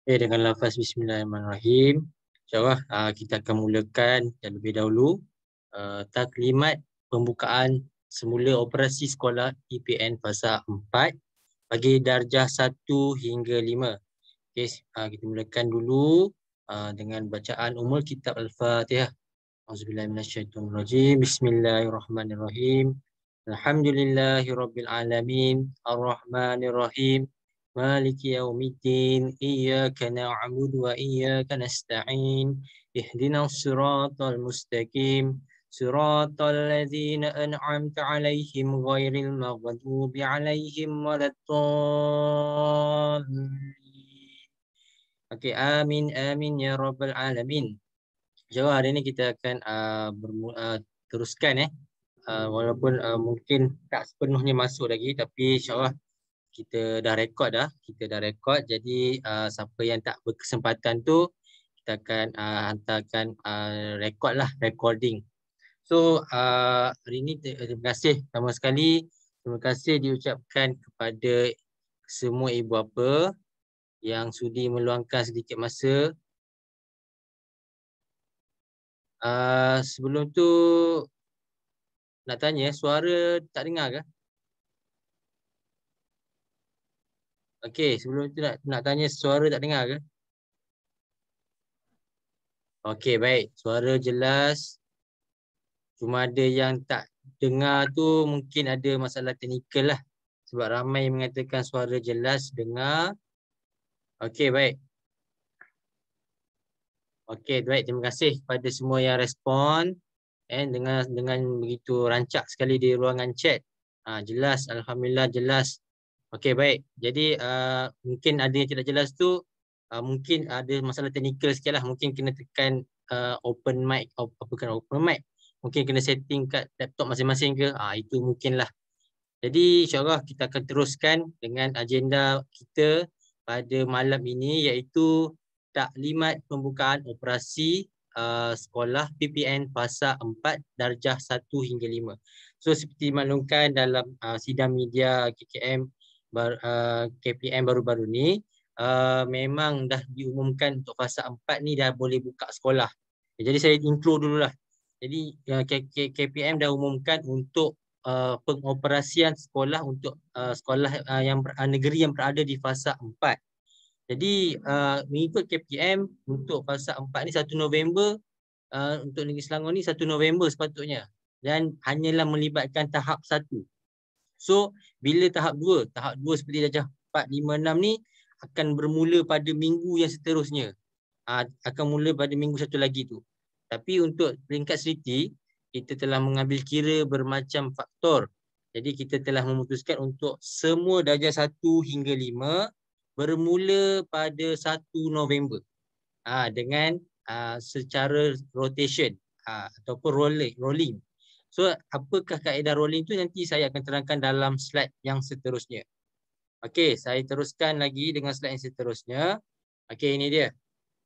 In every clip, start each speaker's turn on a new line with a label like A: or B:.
A: Dengan lafaz Bismillahirrahmanirrahim. InsyaAllah kita akan mulakan terlebih dahulu taklimat pembukaan semula operasi sekolah PPN fasa 4 bagi darjah 1 hingga 5. Okey, kita mulakan dulu dengan bacaan umul kitab Al-Fatihah. Auzubillahiminasyaitonirrajim. Bismillahirrahmanirrahim. Alhamdulillahirabbil alamin. Arrahmanirrahim. Maliki yaumiddin. Iyyaka na'budu wa iyyaka nasta'in. Ihdinas siratal mustaqim. Siratal ladzina an'amta 'alaihim ghairil maghdubi 'alaihim waladdallin. Okey, amin amin ya rabbal alamin. InsyaAllah hari ini kita akan teruskan walaupun mungkin tak sepenuhnya masuk lagi, tapi insyaAllah kita dah rekod. Jadi siapa yang tak berkesempatan tu kita akan hantarkan recording. So hari ini terima kasih pertama sekali, terima kasih diucapkan kepada semua ibu bapa yang sudi meluangkan sedikit masa. Sebelum tu nak tanya, suara tak dengar ke? Okey, sebelum tu nak tanya, suara tak dengar ke? Okey, baik. Suara jelas. Cuma ada yang tak dengar tu mungkin ada masalah teknikal lah. Sebab ramai yang mengatakan suara jelas, dengar. Okey, baik. Okey, baik. Terima kasih kepada semua yang respon. Dengan begitu rancak sekali di ruangan chat. Jelas, alhamdulillah jelas. Okey, baik. Jadi mungkin ada yang tidak jelas tu, mungkin ada masalah teknikal sikit lah. Mungkin kena tekan open mic, bukan open mic. Mungkin kena setting kat laptop masing-masing ke. Itu mungkin lah. Jadi insyaAllah kita akan teruskan dengan agenda kita pada malam ini, iaitu taklimat pembukaan operasi sekolah PPN fasa 4 darjah 1 hingga 5. So seperti dimaklumkan dalam sidang media KPM baru-baru ni, memang dah diumumkan untuk fasa 4 ni dah boleh buka sekolah. Jadi saya intro dululah. Jadi KPM dah umumkan untuk pengoperasian sekolah untuk sekolah negeri yang berada di fasa 4. Jadi mengikut KPM untuk fasa 4 ni 1 November, untuk Negeri Selangor ni 1 November sepatutnya, dan hanyalah melibatkan tahap 1. So bila tahap 2 seperti darjah 4, 5, 6 ni akan bermula pada minggu yang seterusnya. Akan mula pada minggu satu lagi tu. Tapi untuk peringkat seliti, kita telah mengambil kira bermacam faktor. Jadi kita telah memutuskan untuk semua darjah 1 hingga 5 bermula pada 1 November. Dengan secara rotation ataupun rolling. So apakah kaedah rolling tu nanti saya akan terangkan dalam slide yang seterusnya. Okey, saya teruskan lagi dengan slide yang seterusnya. Okey, ini dia.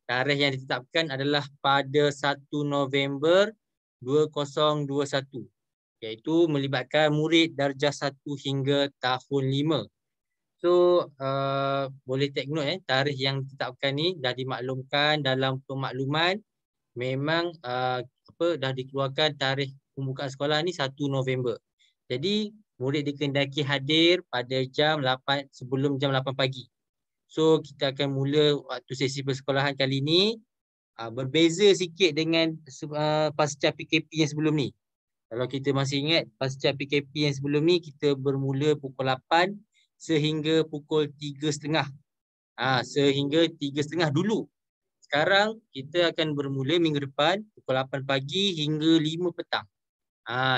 A: Tarikh yang ditetapkan adalah pada 1 November 2021, iaitu melibatkan murid darjah 1 hingga tahun 5. So boleh take note tarikh yang ditetapkan ni dah dimaklumkan dalam pemakluman. Memang dah dikeluarkan tarikh pembukaan sekolah ni 1 November. Jadi murid dikehendaki hadir pada jam 8, sebelum jam 8 pagi. So kita akan mula waktu sesi persekolahan kali ni berbeza sikit dengan pasca PKP yang sebelum ni. Kalau kita masih ingat pasca PKP yang sebelum ni, kita bermula pukul 8 sehingga pukul 3.30. Sehingga 3.30 dulu. Sekarang kita akan bermula minggu depan pukul 8 pagi hingga 5 petang.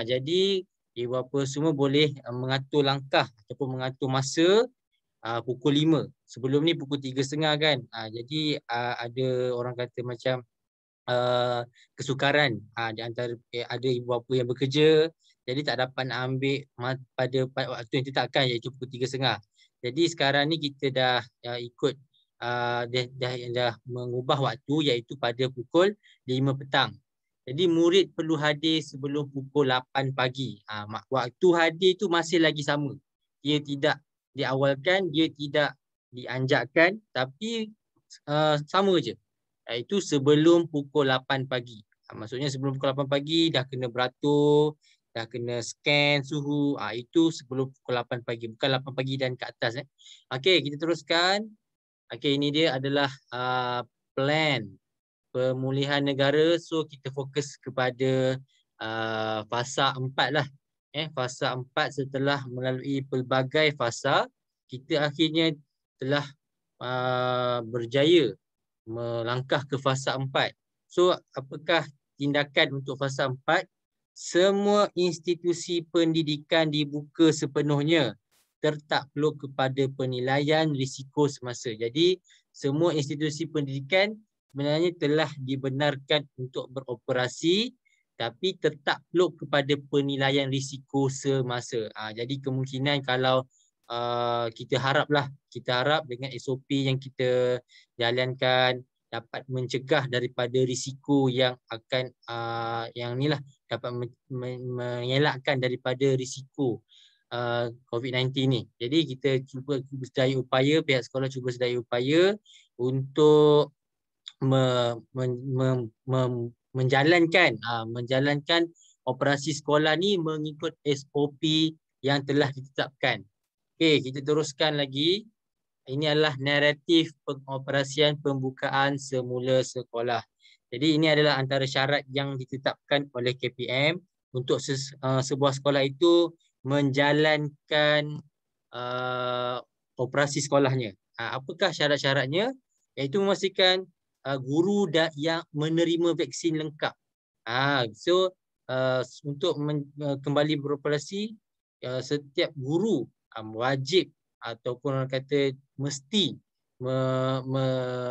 A: Jadi ibu bapa semua boleh mengatur langkah ataupun mengatur masa pukul 5. Sebelum ni pukul 3.30 kan. Jadi ada orang kata macam kesukaran di antara ada ibu bapa yang bekerja, jadi tak dapat nak ambil pada waktu yang ditetapkan, iaitu pukul 3.30. Jadi sekarang ni kita dah ikut dah mengubah waktu, iaitu pada pukul 5 petang. Jadi murid perlu hadir sebelum pukul 8 pagi. Waktu hadir tu masih lagi sama. Dia tidak diawalkan, dia tidak dianjakkan, tapi sama je. Iaitu sebelum pukul 8 pagi. Maksudnya sebelum pukul 8 pagi dah kena beratur, dah kena scan suhu. Itu sebelum pukul 8 pagi. Bukan 8 pagi dan ke atas. Okey, kita teruskan. Okey, ini dia adalah plan pemulihan negara. So kita fokus kepada fasa 4 lah. Fasa 4 setelah melalui pelbagai fasa, kita akhirnya telah berjaya melangkah ke fasa 4. So apakah tindakan untuk fasa 4? Semua institusi pendidikan dibuka sepenuhnya tertakluk kepada penilaian risiko semasa. Jadi semua institusi pendidikan sebenarnya telah dibenarkan untuk beroperasi tapi tertakluk kepada penilaian risiko semasa. Jadi kemungkinan kalau kita harap dengan SOP yang kita jalankan dapat mencegah daripada risiko yang akan yang inilah dapat mengelakkan daripada risiko COVID-19 ni. Jadi kita cuba sedaya upaya, pihak sekolah cuba sedaya upaya untuk menjalankan operasi sekolah ni mengikut SOP yang telah ditetapkan. Okey, kita teruskan lagi. Ini adalah naratif pengoperasian pembukaan semula sekolah. Jadi ini adalah antara syarat yang ditetapkan oleh KPM untuk sebuah sekolah itu menjalankan operasi sekolahnya. Apakah syarat-syaratnya? Iaitu memastikan guru yang menerima vaksin lengkap. So untuk kembali beroperasi, setiap guru wajib ataupun orang kata mesti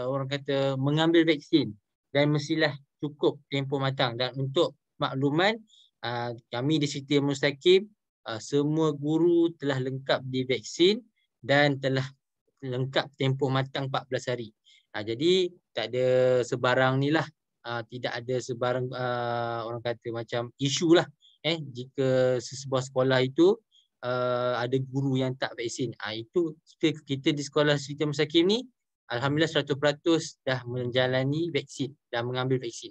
A: orang kata mengambil vaksin dan mestilah cukup tempoh matang. Dan untuk makluman, kami di Siti Mustaqim semua guru telah lengkap divaksin dan telah lengkap tempoh matang 14 hari. Jadi tak ada sebarang ni lah, tidak ada sebarang orang kata macam isu lah jika sebuah sekolah itu ada guru yang tak vaksin. Itu kita di sekolah Siti Mustaqim ni alhamdulillah 100% dah menjalani vaksin, dah mengambil vaksin.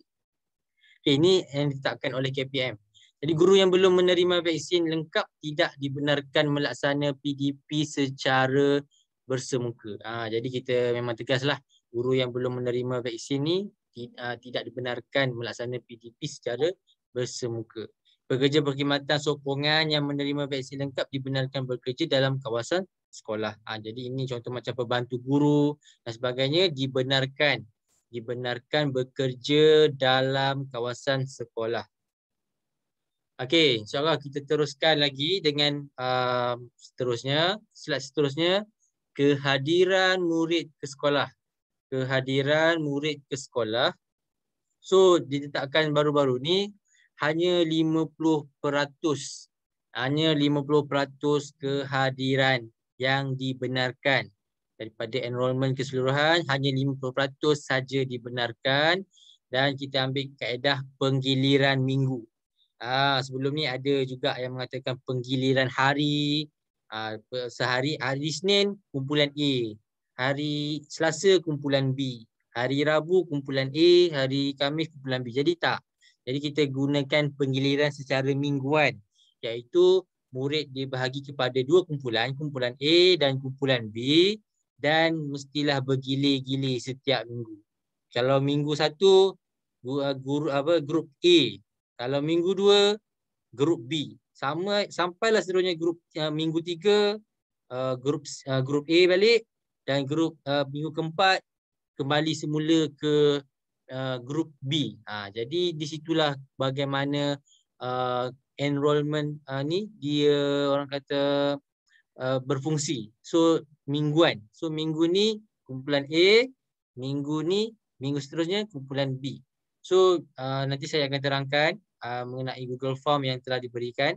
A: Okay, ini yang ditetapkan oleh KPM. Jadi guru yang belum menerima vaksin lengkap tidak dibenarkan melaksana PDP secara bersemuka. Jadi kita memang tegaslah, guru yang belum menerima vaksin ni tidak dibenarkan melaksana PDP secara bersemuka. Pekerja perkhidmatan sokongan yang menerima vaksin lengkap dibenarkan bekerja dalam kawasan sekolah. Jadi ini contoh macam pembantu guru dan sebagainya dibenarkan bekerja dalam kawasan sekolah. Okey, insyaAllah kita teruskan lagi dengan seterusnya. Slide seterusnya, kehadiran murid ke sekolah. Kehadiran murid ke sekolah. So ditetapkan baru-baru ni hanya 50%. Hanya 50% kehadiran yang dibenarkan. Daripada enrolment keseluruhan, hanya 50% saja dibenarkan dan kita ambil kaedah penggiliran minggu. Sebelum ni ada juga yang mengatakan penggiliran hari. Sehari, hari Isnin kumpulan A, hari Selasa kumpulan B, hari Rabu kumpulan A, hari Khamis kumpulan B. Jadi tak. Jadi kita gunakan penggiliran secara mingguan, iaitu murid dibahagi kepada dua kumpulan, kumpulan A dan kumpulan B, dan mestilah bergilir-gilir setiap minggu. Kalau minggu satu grup A, kalau minggu 2 grup B, sampailah seterusnya grup minggu 3 grup A balik, dan grup minggu keempat kembali semula ke grup B. Jadi di situlah bagaimana enrolment ni dia orang kata berfungsi. So mingguan. So minggu ni kumpulan A, minggu seterusnya kumpulan B. So nanti saya akan terangkan mengenai Google Form yang telah diberikan.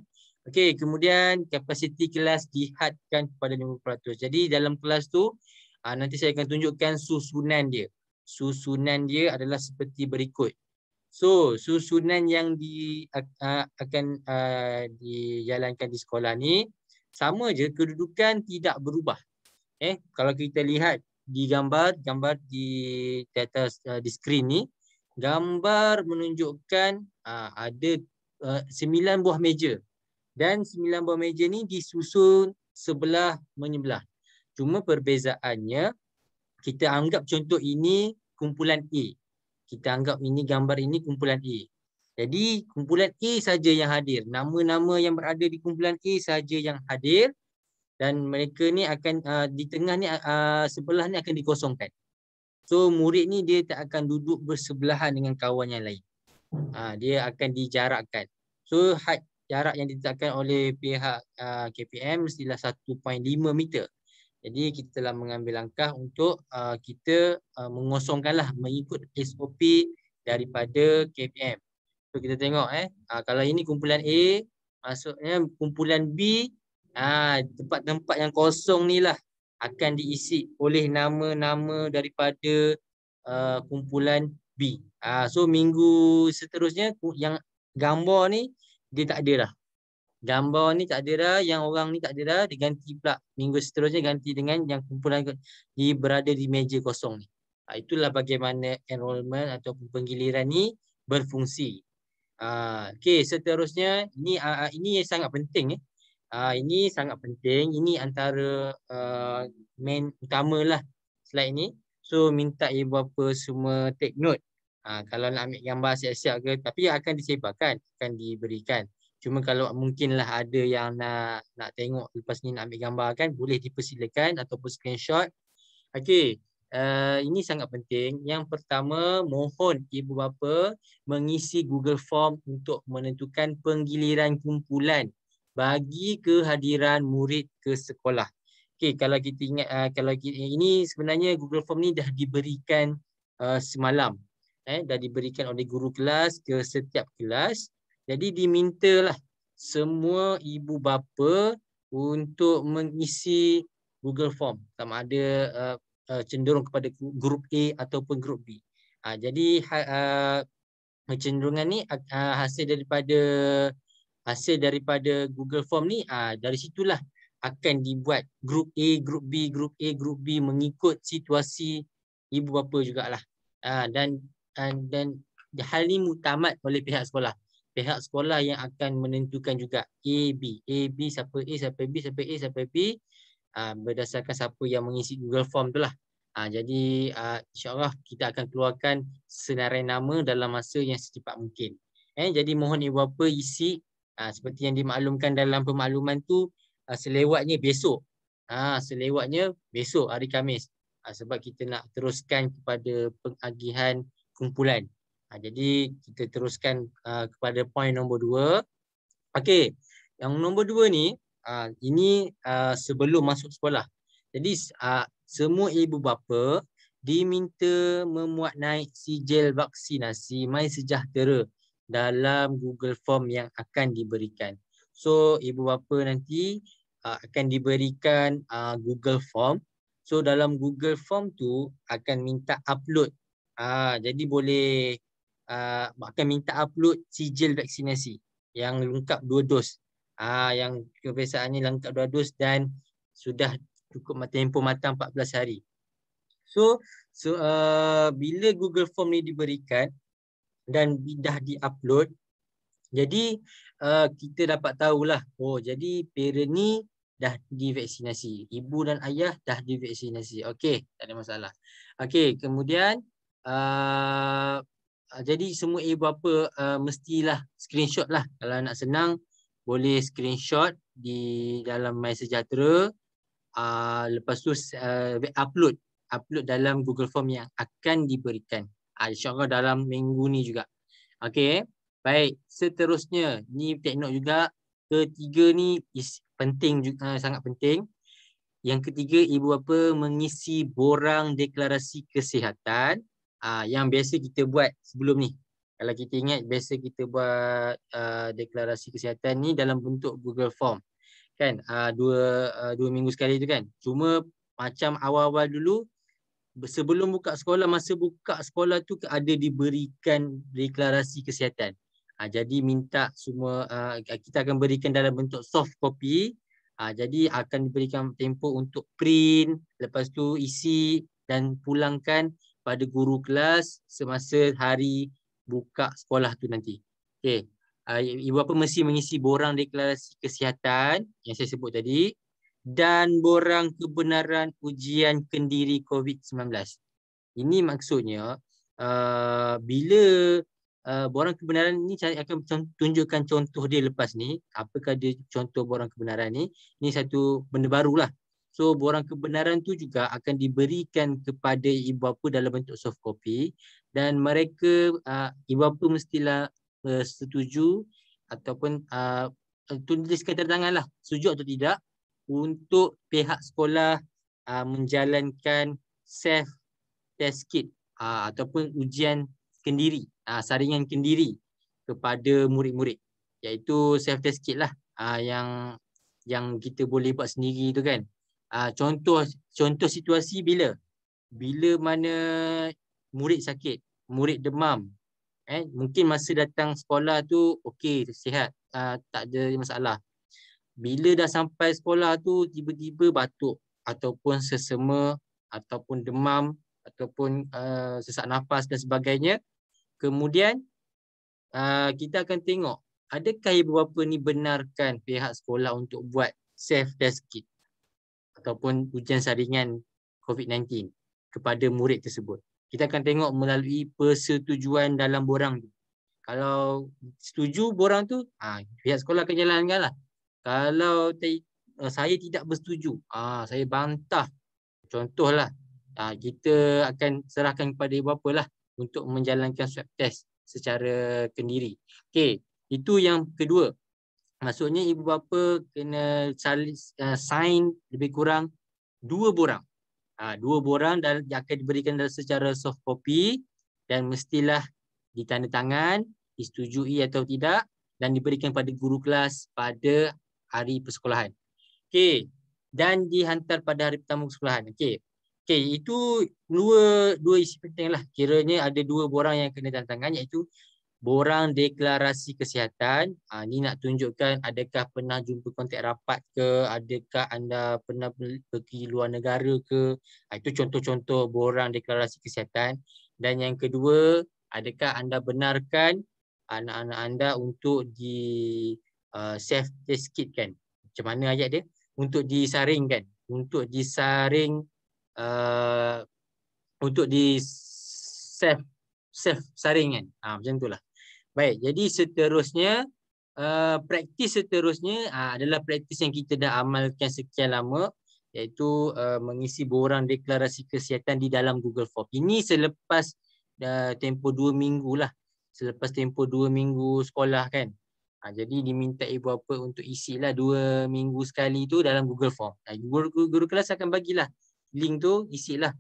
A: Okey, kemudian kapasiti kelas dihadkan kepada 50%. Jadi dalam kelas tu nanti saya akan tunjukkan susunan dia. Susunan dia adalah seperti berikut. So susunan yang akan dijalankan di sekolah ni sama je, kedudukan tidak berubah. Kalau kita lihat gambar di atas di skrin ni, gambar menunjukkan ada 9 buah meja, dan 9 buah meja ni disusun sebelah menyebelah. Cuma perbezaannya, kita anggap contoh ini kumpulan A. Kita anggap ini gambar ini kumpulan A. Jadi kumpulan A saja yang hadir. Nama-nama yang berada di kumpulan A saja yang hadir, dan mereka ni akan di tengah ni sebelah ni akan dikosongkan. So murid ni dia tak akan duduk bersebelahan dengan kawan yang lain. Dia akan dijarakkan. So jarak yang ditetapkan oleh pihak KPM mestilah 1.5 meter. Jadi kita telah mengambil langkah untuk kita mengosongkanlah mengikut SOP daripada KPM. So kita tengok kalau ini kumpulan A, maksudnya kumpulan B, tempat-tempat yang kosong ni lah akan diisi oleh nama-nama daripada kumpulan B. So minggu seterusnya yang gambar ni dia tak ada dah. Gambar ni tak ada dah, yang orang ni tak ada dah, diganti pula minggu seterusnya ganti dengan yang kumpulan berada di meja kosong ni. Itulah bagaimana enrollment ataupun penggiliran ni berfungsi. Okey, seterusnya ini sangat penting. Ini sangat penting. Ini antara main utamalah slide ni. So minta ibu bapa semua take note. Kalau nak ambil gambar siap-siap ke, tapi akan disebarkan, akan diberikan. Cuma kalau mungkinlah ada yang nak tengok lepas ni nak ambil gambar kan, boleh dipersilakan ataupun screenshot. Okey, ini sangat penting. Yang pertama, mohon ibu bapa mengisi Google Form untuk menentukan penggiliran kumpulan bagi kehadiran murid ke sekolah. Okey, kalau kita ingat ini sebenarnya Google Form ni dah diberikan semalam. Dah diberikan oleh guru kelas ke setiap kelas. Jadi dimintalah semua ibu bapa untuk mengisi Google Form, sama ada cenderung kepada grup A ataupun grup B. Jadi kecenderungan ni hasil daripada Google Form ni, dari situlah akan dibuat grup A, grup B, grup A, grup B mengikut situasi ibu bapa jugalah. Dan hal ni muktamad oleh pihak sekolah. Pihak sekolah yang akan menentukan juga A, B siapa A, siapa B, siapa A, siapa B, berdasarkan siapa yang mengisi Google Form tu lah. Jadi insyaAllah kita akan keluarkan senarai nama dalam masa yang secepat mungkin. Jadi mohon ibu bapa isi seperti yang dimaklumkan dalam pemakluman tu, selewatnya besok. Selewatnya besok hari Khamis. Sebab kita nak teruskan kepada pengagihan kumpulan. Jadi kita teruskan kepada poin nombor 2. Okey, yang nombor 2 ni, ini sebelum masuk sekolah. Jadi semua ibu bapa diminta memuat naik sijil vaksinasi MySejahtera dalam Google Form yang akan diberikan. So ibu bapa nanti akan diberikan Google Form. So dalam Google Form tu akan minta upload. Jadi boleh akan minta upload sijil vaksinasi yang lengkap 2 dos. Yang kebiasaannya lengkap 2 dos dan sudah cukup tempoh matang 14 hari. So bila Google Form ni diberikan dan dah diupload, jadi kita dapat tahulah, jadi parent ni dah divaksinasi, ibu dan ayah dah divaksinasi. Okey, tak ada masalah. Okey, kemudian jadi semua ibu bapa mestilah screenshot lah. Kalau nak senang boleh screenshot di dalam MySejahtera. Lepas tu upload dalam Google Form yang akan diberikan. InsyaAllah dalam minggu ni juga. Okey, baik. Seterusnya, ni take note juga. Ketiga ni penting juga, sangat penting. Yang ketiga, ibu bapa mengisi borang deklarasi kesihatan yang biasa kita buat sebelum ni. Kalau kita ingat, biasa kita buat deklarasi kesihatan ni dalam bentuk Google Form. Kan, dua minggu sekali tu kan. Cuma macam awal-awal dulu, sebelum buka sekolah, masa buka sekolah tu ada diberikan deklarasi kesihatan. Jadi minta semua, kita akan berikan dalam bentuk soft copy. Jadi akan diberikan tempoh untuk print, lepas tu isi dan pulangkan pada guru kelas semasa hari buka sekolah tu nanti. Okey. Ibu bapa mesti mengisi borang deklarasi kesihatan yang saya sebut tadi dan borang kebenaran ujian kendiri COVID-19. Ini maksudnya bila borang kebenaran ni saya akan tunjukkan contoh dia lepas ni. Apakah dia contoh borang kebenaran ni? Ini satu benda barulah. So borang kebenaran tu juga akan diberikan kepada ibu bapa dalam bentuk soft copy dan mereka ibu bapa mestilah setuju ataupun tuliskan tanda tangan lah setuju atau tidak untuk pihak sekolah menjalankan self test kit ataupun ujian kendiri, saringan kendiri kepada murid-murid, iaitu self test kit lah yang kita boleh buat sendiri tu kan. Contoh situasi bila mana murid sakit, murid demam, mungkin masa datang sekolah tu okey, sihat, tak ada masalah. Bila dah sampai sekolah tu tiba-tiba batuk ataupun sesama ataupun demam ataupun sesak nafas dan sebagainya, kemudian kita akan tengok adakah ibu bapa ni benarkan pihak sekolah untuk buat self test kit ataupun ujian saringan COVID-19 kepada murid tersebut. Kita akan tengok melalui persetujuan dalam borang tu. Kalau setuju borang tu, pihak sekolah akan jalankan lah. Kalau saya tidak bersetuju, saya bantah. Contohlah, kita akan serahkan kepada ibu bapa lah untuk menjalankan swab test secara kendiri. Okey, itu yang kedua. Maksudnya ibu bapa kena sign lebih kurang 2 borang. 2 borang dan akan diberikan secara soft copy dan mestilah ditandatangan, disetujui atau tidak dan diberikan pada guru kelas pada hari persekolahan. Okey, dan dihantar pada hari pertama persekolahan. Okey. Okey, itu dua isu penting lah. Kiranya ada 2 borang yang kena tantangan, iaitu borang deklarasi kesihatan. Ni nak tunjukkan adakah pernah jumpa kontak rapat ke, adakah anda pernah pergi luar negara ke. Itu contoh-contoh borang deklarasi kesihatan. Dan yang kedua, adakah anda benarkan anak-anak anda untuk di self test kit kan? Macam mana ayat dia? Untuk disaringkan, untuk disaring, untuk di self saringan. Macam itulah. Baik, jadi seterusnya praktis seterusnya adalah praktis yang kita dah amalkan sekian lama, iaitu mengisi borang deklarasi kesihatan di dalam Google Form. Ini selepas tempoh 2 minggu lah. Selepas tempoh 2 minggu sekolah kan. Jadi diminta ibu bapa untuk isilah 2 minggu sekali tu dalam Google Form. Guru kelas akan bagilah link tu, isilah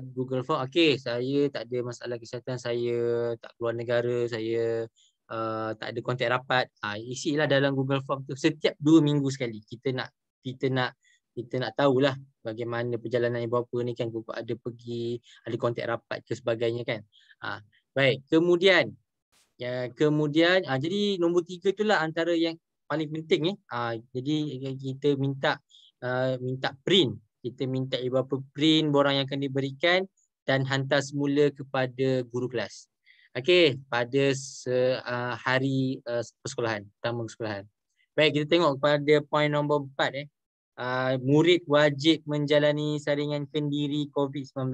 A: Google Form. Okey, saya tak ada masalah kesihatan, saya tak keluar negara, saya tak ada kontak rapat. Isilah dalam Google Form tu setiap 2 minggu sekali. Kita nak tahulah bagaimana perjalanan ibu bapa ni kan, ada pergi, ada kontak rapat ke sebagainya kan. Baik, kemudian jadi nombor 3 itulah antara yang paling penting jadi kita minta print. Kita minta ibu bapa print borang yang akan diberikan dan hantar semula kepada guru kelas. Okey, pada hari persekolahan, pertama persekolahan. Baik, kita tengok pada poin nombor 4 murid wajib menjalani saringan kendiri COVID-19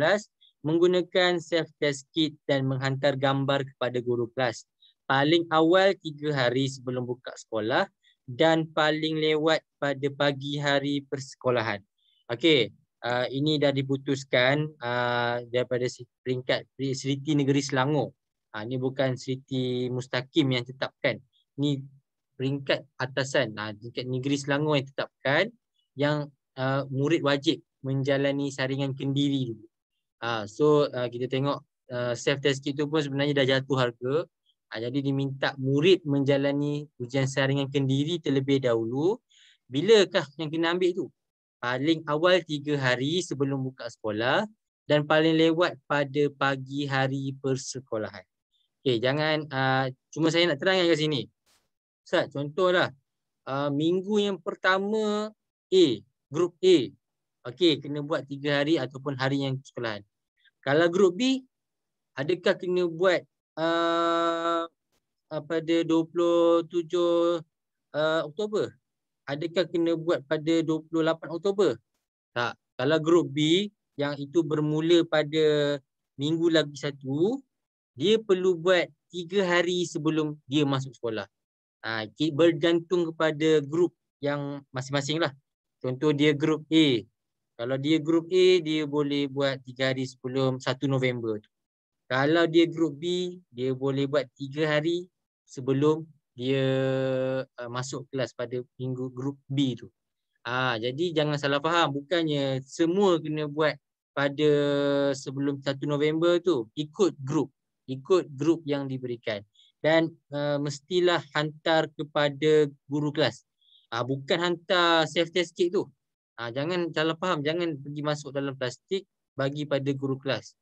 A: menggunakan self test kit dan menghantar gambar kepada guru kelas paling awal 3 hari sebelum buka sekolah dan paling lewat pada pagi hari persekolahan. Okey, ini dah diputuskan daripada peringkat Seriti Negeri Selangor. Ini bukan Seriti Mustaqim yang tetapkan. Ini peringkat atasan, peringkat Negeri Selangor yang tetapkan yang murid wajib menjalani saringan kendiri dulu. So kita tengok self test kit tu pun sebenarnya dah jatuh harga. Jadi diminta murid menjalani ujian saringan kendiri terlebih dahulu. Bilakah yang kena ambil tu? Paling awal 3 hari sebelum buka sekolah dan paling lewat pada pagi hari persekolahan. Okey, jangan cuma saya nak terangkan kat sini. Ustaz, contohlah minggu yang pertama grup A okey, kena buat 3 hari ataupun hari yang sekolahan. Kalau grup B, adakah kena buat uh, pada 27 Oktober? Adakah kena buat pada 28 Oktober? Tak. Kalau grup B yang itu bermula pada minggu lagi satu, dia perlu buat 3 hari sebelum dia masuk sekolah. Bergantung kepada grup yang masing-masing lah. Contoh dia grup A. Kalau dia grup A, dia boleh buat 3 hari sebelum 1 November tu. Kalau dia grup B, dia boleh buat 3 hari sebelum dia masuk kelas pada minggu grup B tu. Jadi jangan salah faham. Bukannya semua kena buat pada sebelum 1 November tu. Ikut grup. Ikut grup yang diberikan. Dan mestilah hantar kepada guru kelas. Bukan hantar self-test kit tu. Jangan salah faham. Jangan pergi masuk dalam plastik bagi pada guru kelas.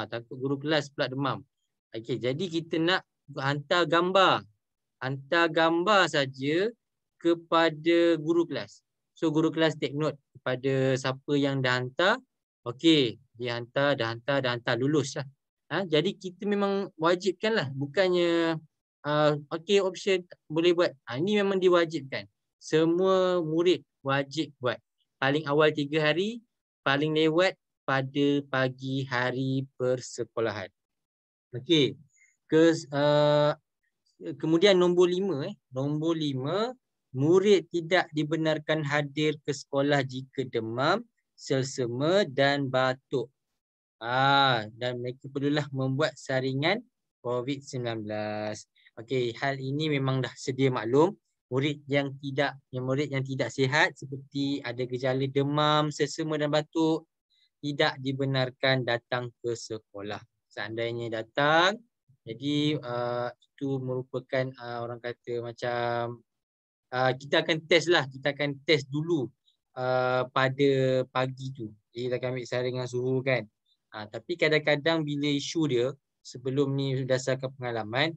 A: Takut guru kelas pula demam. Okey, jadi kita nak hantar gambar. Hantar gambar saja kepada guru kelas. So guru kelas take note kepada siapa yang dah hantar. Okey, dia hantar, dah hantar, lulus lah. Jadi kita memang wajibkan lah. Bukannya okey option boleh buat. Ini memang diwajibkan. Semua murid wajib buat. Paling awal 3 hari, paling lewat pada pagi hari persekolahan. Okey. Kemudian nombor 5, nombor 5, murid tidak dibenarkan hadir ke sekolah jika demam, selsema dan batuk. Dan mereka perlulah membuat saringan COVID-19. Okey, hal ini memang dah sedia maklum. Murid yang tidak sihat seperti ada gejala demam, selsema dan batuk tidak dibenarkan datang ke sekolah. Seandainya datang, jadi itu merupakan orang kata macam kita akan test lah. Kita akan test dulu pada pagi tu. Jadi kita akan ambil saringan suhu kan. Tapi kadang-kadang bila isu dia, sebelum ni berdasarkan pengalaman,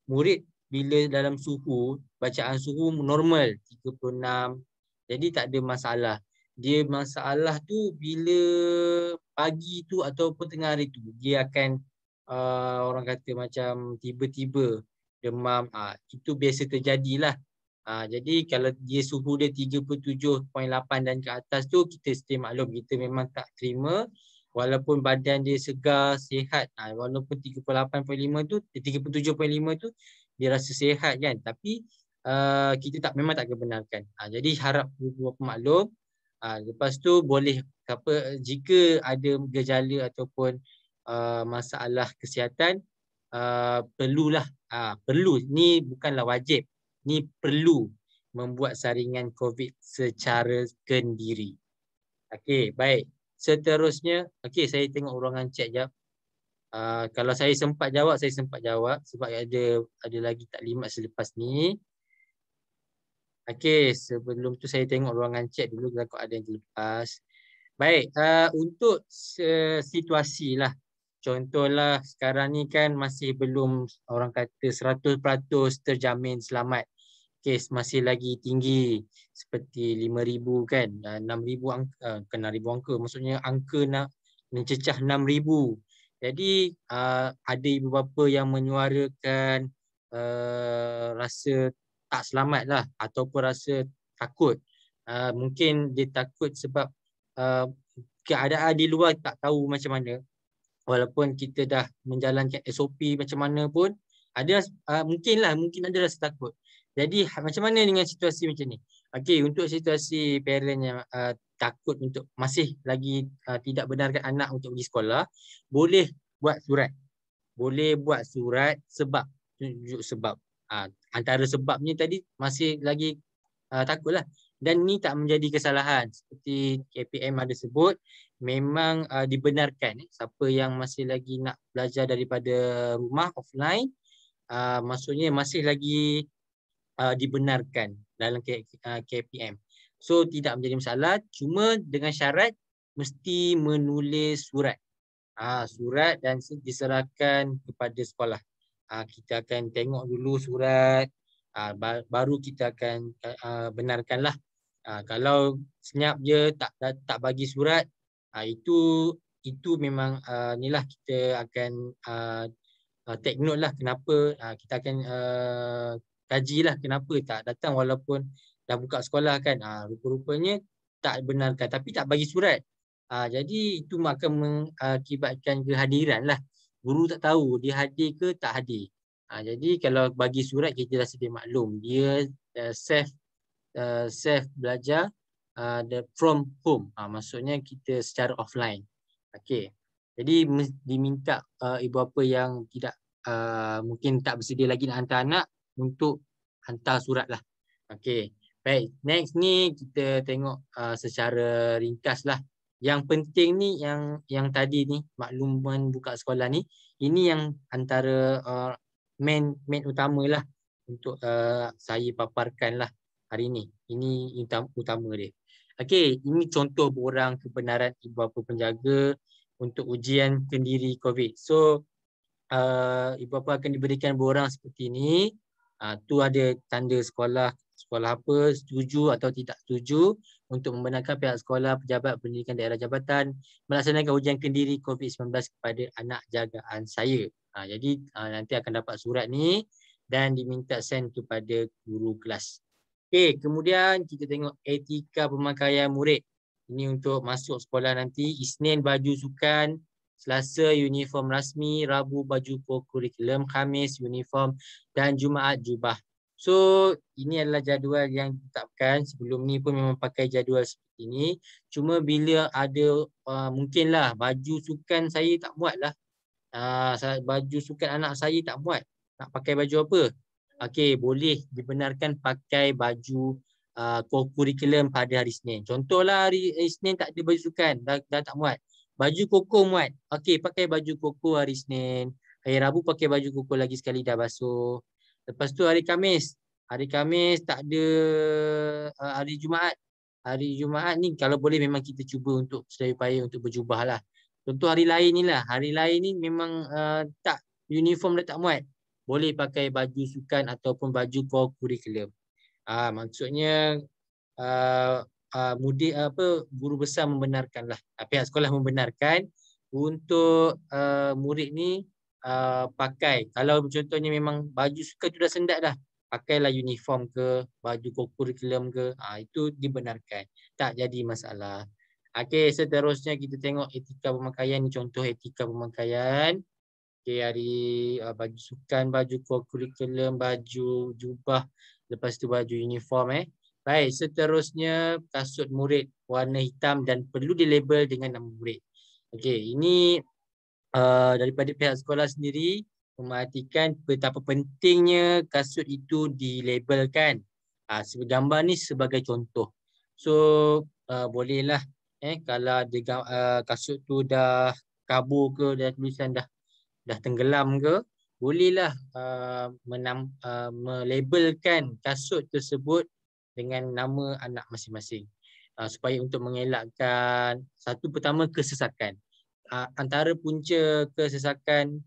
A: murid bila dalam suhu, bacaan suhu normal 36, jadi tak ada masalah. Dia masalah tu bila pagi tu ataupun tengah hari tu, dia akan orang kata macam tiba-tiba demam. Itu biasa terjadilah. Jadi kalau dia suhu dia 37.8 dan ke atas tu, kita mesti maklum kita memang tak terima. Walaupun badan dia segar, sihat, walaupun 38.5 tu, 37.5 tu dia rasa sihat kan, tapi kita memang tak kebenarkan. Jadi harap pemaklum. Lepas tu boleh jika ada gejala ataupun masalah kesihatan, perlulah perlu, ni bukanlah wajib, ni perlu membuat saringan COVID secara kendiri. Okey, baik. Seterusnya, okey, saya tengok ruangan chat jap. Kalau saya sempat jawab sebab ada lagi taklimat selepas ni. Okey, sebelum tu saya tengok ruangan chat dulu takut ada yang terlepas. Baik, untuk situasi lah. Contohlah sekarang ni kan masih belum orang kata 100% terjamin selamat. Kes masih lagi tinggi seperti 5,000 kan, 6,000 angka, bukan 6,000 angka, maksudnya angka nak mencecah 6,000. Jadi ada ibu bapa yang menyuarakan rasa tak selamat lah ataupun rasa takut. Mungkin dia takut sebab keadaan di luar tak tahu macam mana. Walaupun kita dah menjalankan SOP macam mana pun, ada mungkin ada rasa takut. Jadi macam mana dengan situasi macam ni? Okey, untuk situasi parent yang takut untuk masih lagi tidak benarkan anak untuk pergi sekolah, boleh buat surat. Boleh buat surat sebab, tunjuk sebab. Antara sebabnya tadi masih lagi takutlah. Dan ni tak menjadi kesalahan. Seperti KPM ada sebut, memang dibenarkan. Siapa yang masih lagi nak belajar daripada rumah offline, maksudnya masih lagi dibenarkan dalam KPM. So tidak menjadi masalah, cuma dengan syarat mesti menulis surat. Surat dan diserahkan kepada sekolah. Kita akan tengok dulu surat, baru kita akan benarkanlah Kalau senyap je tak bagi surat, itu memang inilah kita akan take note lah kenapa, kita akan kajilah kenapa tak datang walaupun dah buka sekolah kan. Rupa-rupanya tak benarkan tapi tak bagi surat. Jadi itu akan mengakibatkan kehadiran lah. Guru tak tahu dia hadir ke tak hadir. Jadi kalau bagi surat kita dah sedia maklum dia safe belajar from home. Maksudnya kita secara offline. Okey. Jadi diminta ibu bapa yang tidak mungkin tak bersedia lagi nak hantar anak untuk hantar surat lah. Okey. Baik, next ni kita tengok secara ringkas lah. Yang penting ni yang tadi ni makluman buka sekolah ni, ini yang antara main utama lah untuk saya paparkan lah hari ni. Ini utama dia. Okey, ini contoh borang kebenaran ibu bapa penjaga untuk ujian kendiri COVID. So, ibu bapa akan diberikan borang seperti ini. Tu ada tanda sekolah apa, setuju atau tidak setuju untuk membenarkan pihak sekolah, pejabat pendidikan daerah jabatan melaksanakan ujian kendiri COVID-19 kepada anak jagaan saya. Jadi nanti akan dapat surat ni dan diminta send kepada guru kelas. Okey, kemudian kita tengok etika pemakaian murid. Ini untuk masuk sekolah nanti. Isnin baju sukan, Selasa uniform rasmi, Rabu baju kurikulum, Khamis uniform dan Jumaat jubah. So ini adalah jadual yang ditetapkan. Sebelum ni pun memang pakai jadual seperti ini. Cuma bila ada mungkinlah baju sukan saya tak muat lah. Baju sukan anak saya tak muat. Nak pakai baju apa? Okey, boleh dibenarkan pakai baju kurikulum pada hari Isnin. Contohlah hari Isnin tak ada baju sukan, dah tak muat. Baju koko muat. Okey, pakai baju koko hari Isnin. Hari Rabu pakai baju koko lagi sekali dah basuh. Lepas tu hari Khamis. Hari Khamis tak ada hari Jumaat. Hari Jumaat ni kalau boleh memang kita cuba untuk sedaya upaya untuk berjubah lah. Contoh hari lain ni lah. Hari lain ni memang tak uniform dah tak muat. Boleh pakai baju sukan ataupun baju kurikulum. Maksudnya guru besar membenarkanlah, pihak sekolah membenarkan untuk murid ni pakai. Kalau contohnya memang baju sukan tu dah sendat dah, pakailah uniform ke, baju kurikulum ke, itu dibenarkan. Tak jadi masalah. Okey, seterusnya kita tengok etika pemakaian ni, contoh etika pemakaian. Okey, hari baju sukan, baju kurikulum, baju jubah, lepas tu baju uniform. Baik, seterusnya kasut murid warna hitam dan perlu dilabel dengan nama murid. Okey, ini daripada pihak sekolah sendiri memerhatikan betapa pentingnya kasut itu dilabelkan. Gambar ni sebagai contoh. So, bolehlah kalau ada kasut tu dah kabur ke, dah tulisan dah tenggelam ke, bolehlah melabelkan kasut tersebut dengan nama anak masing-masing supaya untuk mengelakkan satu pertama kesesakan. Antara punca kesesakan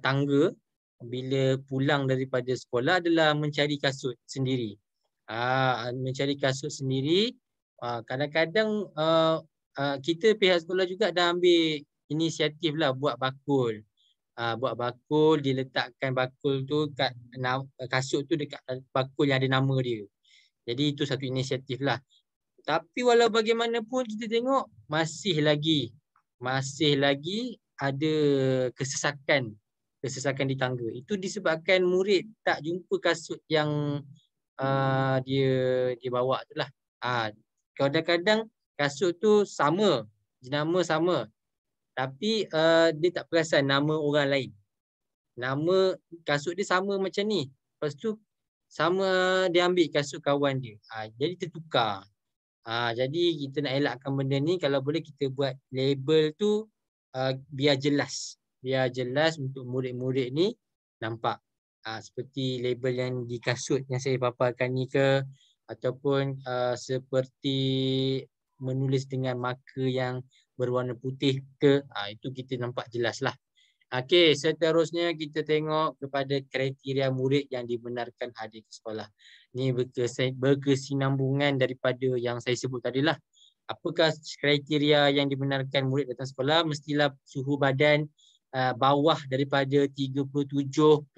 A: tangga bila pulang daripada sekolah adalah mencari kasut sendiri. Mencari kasut sendiri, kadang-kadang kita pihak sekolah juga dah ambil inisiatif lah buat bakul. Buat bakul, diletakkan bakul tu kat kasut tu dekat bakul yang ada nama dia. Jadi itu satu inisiatif lah. Tapi walau bagaimanapun kita tengok masih lagi ada kesesakan di tangga. Itu disebabkan murid tak jumpa kasut yang dia bawa tu lah. Kadang-kadang kasut tu sama, jenama sama. Tapi dia tak perasan nama orang lain. Nama kasut dia sama macam ni. Lepas tu sama dia ambil kasut kawan dia. Jadi tertukar. Jadi kita nak elakkan benda ni, kalau boleh kita buat label tu biar jelas. Biar jelas untuk murid-murid ni nampak. Seperti label yang di kasut yang saya paparkan ni ke, ataupun seperti menulis dengan marker yang berwarna putih ke, itu kita nampak jelas lah. Okey, seterusnya kita tengok kepada kriteria murid yang dibenarkan hadir ke sekolah. Ini berkesinambungan daripada yang saya sebut tadilah. Apakah kriteria yang dibenarkan murid datang sekolah? Mestilah suhu badan bawah daripada 37.5.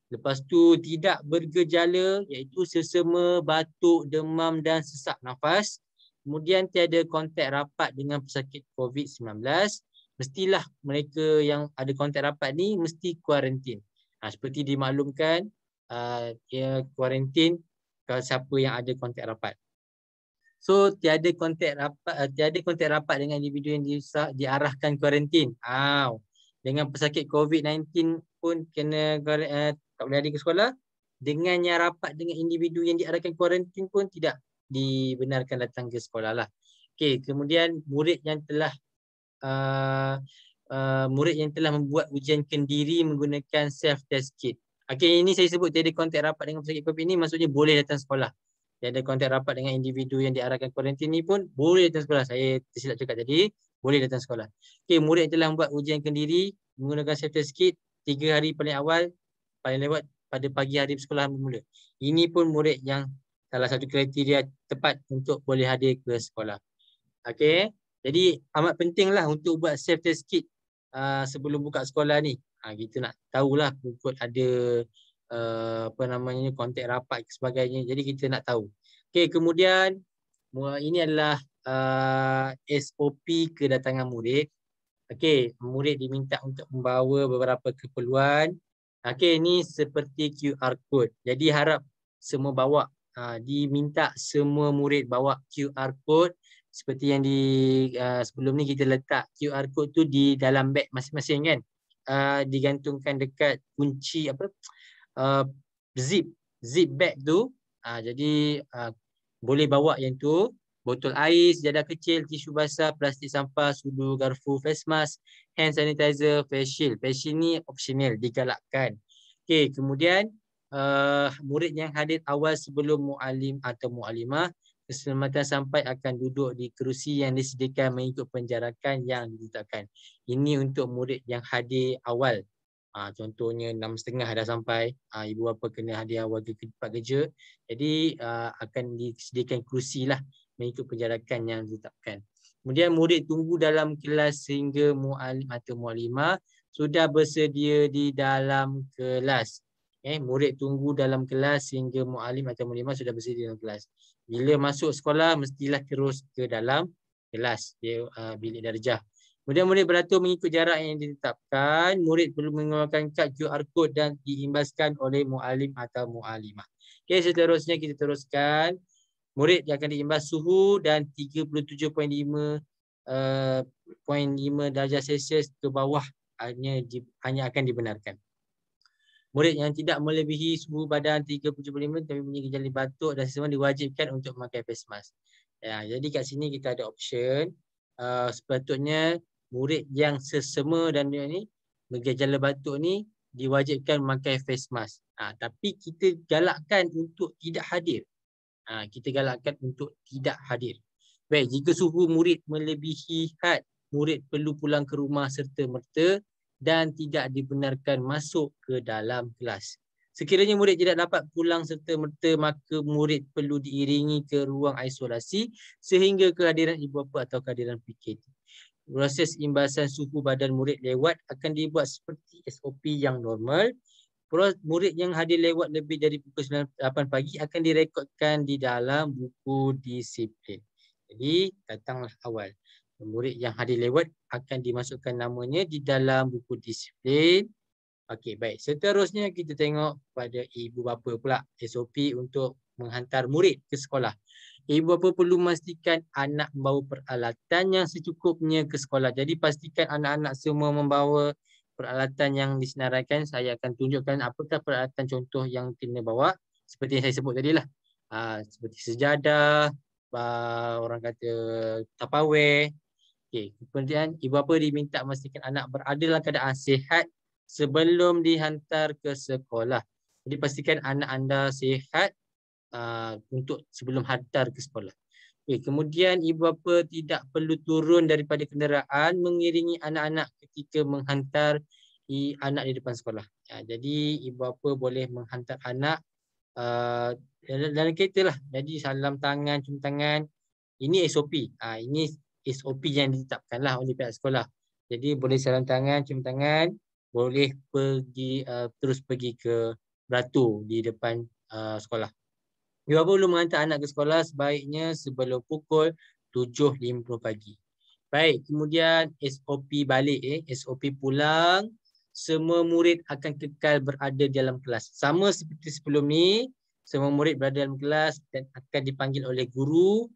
A: Lepas tu tidak bergejala iaitu sesama, batuk, demam dan sesak nafas. Kemudian tiada kontak rapat dengan pesakit COVID-19. Mestilah mereka yang ada kontak rapat ni mesti kuarantin. Seperti dimaklumkan, dia kuarantin kalau siapa yang ada kontak rapat. So tiada kontak rapat dengan individu yang diarahkan kuarantin. Dengan pesakit COVID-19 pun kena tak boleh hadir ke sekolah. Dengan yang rapat dengan individu yang diarahkan kuarantin pun tidak dibenarkan datang ke sekolah lah. Okey, kemudian murid yang telah membuat ujian kendiri menggunakan self test kit. Okey, ini saya sebut tiada kontak rapat dengan pesakit COVID ni maksudnya boleh datang sekolah. Tiada kontak rapat dengan individu yang diarahkan kuarantin ni pun boleh datang sekolah. Saya tersilap cakap tadi, boleh datang sekolah. Okey, murid yang telah membuat ujian kendiri menggunakan self test kit 3 hari paling awal, paling lewat pada pagi hari sekolah bermula. Ini pun murid yang salah satu kriteria tepat untuk boleh hadir ke sekolah. Okey, jadi amat pentinglah untuk buat self test kit sebelum buka sekolah ni. Kita nak tahulah ikut ada kontak rapat dan sebagainya. Jadi kita nak tahu. Okey, kemudian ini adalah SOP kedatangan murid. Okey, murid diminta untuk membawa beberapa keperluan. Okey, ini seperti QR code. Jadi harap semua bawa, diminta semua murid bawa QR code. Seperti yang sebelum ni kita letak QR code tu di dalam beg masing-masing kan. Digantungkan dekat kunci zip bag tu. Jadi boleh bawa yang tu. Botol air, sejadah kecil, tisu basah, plastik sampah, sudu, garfu, face mask, hand sanitizer, face shield. Face shield ni optional, digalakkan. Okey, kemudian murid yang hadir awal sebelum muallim atau muallimah keselamatan sampai akan duduk di kerusi yang disediakan mengikut penjarakan yang ditetapkan. Ini untuk murid yang hadir awal. Contohnya 6.30 dah sampai, ibu bapa kena hadir awal ke tempat kerja. Jadi akan disediakan kerusi lah mengikut penjarakan yang ditetapkan. Kemudian murid tunggu dalam kelas sehingga muallim atau muallimah sudah bersedia di dalam kelas. Murid tunggu dalam kelas sehingga muallim atau muallimah sudah bersedia dalam kelas. Bila masuk sekolah mestilah terus ke dalam kelas, bilik darjah. Kemudian murid beratur mengikut jarak yang ditetapkan. Murid perlu mengeluarkan kad QR code dan diimbaskan oleh muallim atau muallimah. Okey, seterusnya kita teruskan. Murid yang akan diimbas suhu dan 37.5 darjah Celsius ke bawah hanya akan dibenarkan. Murid yang tidak melebihi suhu badan 37.5 tapi punya gejala batuk dan sesemua diwajibkan untuk memakai face mask. Jadi kat sini kita ada option. Sepatutnya murid yang sesama dan ni bergejala batuk ni diwajibkan memakai face mask. Tapi kita galakkan untuk tidak hadir. Baik, jika suhu murid melebihi had, murid perlu pulang ke rumah serta-merta dan tidak dibenarkan masuk ke dalam kelas. Sekiranya murid tidak dapat pulang serta-merta, maka murid perlu diiringi ke ruang isolasi sehingga kehadiran ibu bapa atau kehadiran PKT. Proses imbasan suhu badan murid lewat akan dibuat seperti SOP yang normal. Murid yang hadir lewat lebih dari pukul 8 pagi akan direkodkan di dalam buku disiplin. Jadi datanglah awal. Murid yang hadir lewat akan dimasukkan namanya di dalam buku disiplin. Okey, baik. Seterusnya kita tengok pada ibu bapa pula SOP untuk menghantar murid ke sekolah. Ibu bapa perlu memastikan anak membawa peralatan yang secukupnya ke sekolah. Jadi pastikan anak-anak semua membawa peralatan yang disenaraikan. Saya akan tunjukkan apakah peralatan contoh yang kena bawa. Seperti yang saya sebut tadi lah. Seperti sejadah, orang kata Tupperware. Okey, kemudian ibu bapa diminta memastikan anak berada dalam keadaan sihat sebelum dihantar ke sekolah. Jadi pastikan anak anda sihat untuk sebelum hantar ke sekolah. Kemudian ibu bapa tidak perlu turun daripada kenderaan mengiringi anak-anak ketika menghantar anak di depan sekolah. Jadi ibu bapa boleh menghantar anak dalam kereta lah. Jadi salam tangan, cium tangan. Ini SOP. Ini SOP yang ditetapkan lah oleh pihak sekolah. Jadi boleh salam tangan, cium tangan, boleh pergi terus pergi ke beratur di depan sekolah. Ibu bapa perlu menghantar anak ke sekolah sebaiknya sebelum pukul 7.50 pagi. Baik, kemudian SOP balik SOP pulang. Semua murid akan kekal berada dalam kelas. Sama seperti sebelum ni, semua murid berada dalam kelas dan akan dipanggil oleh guru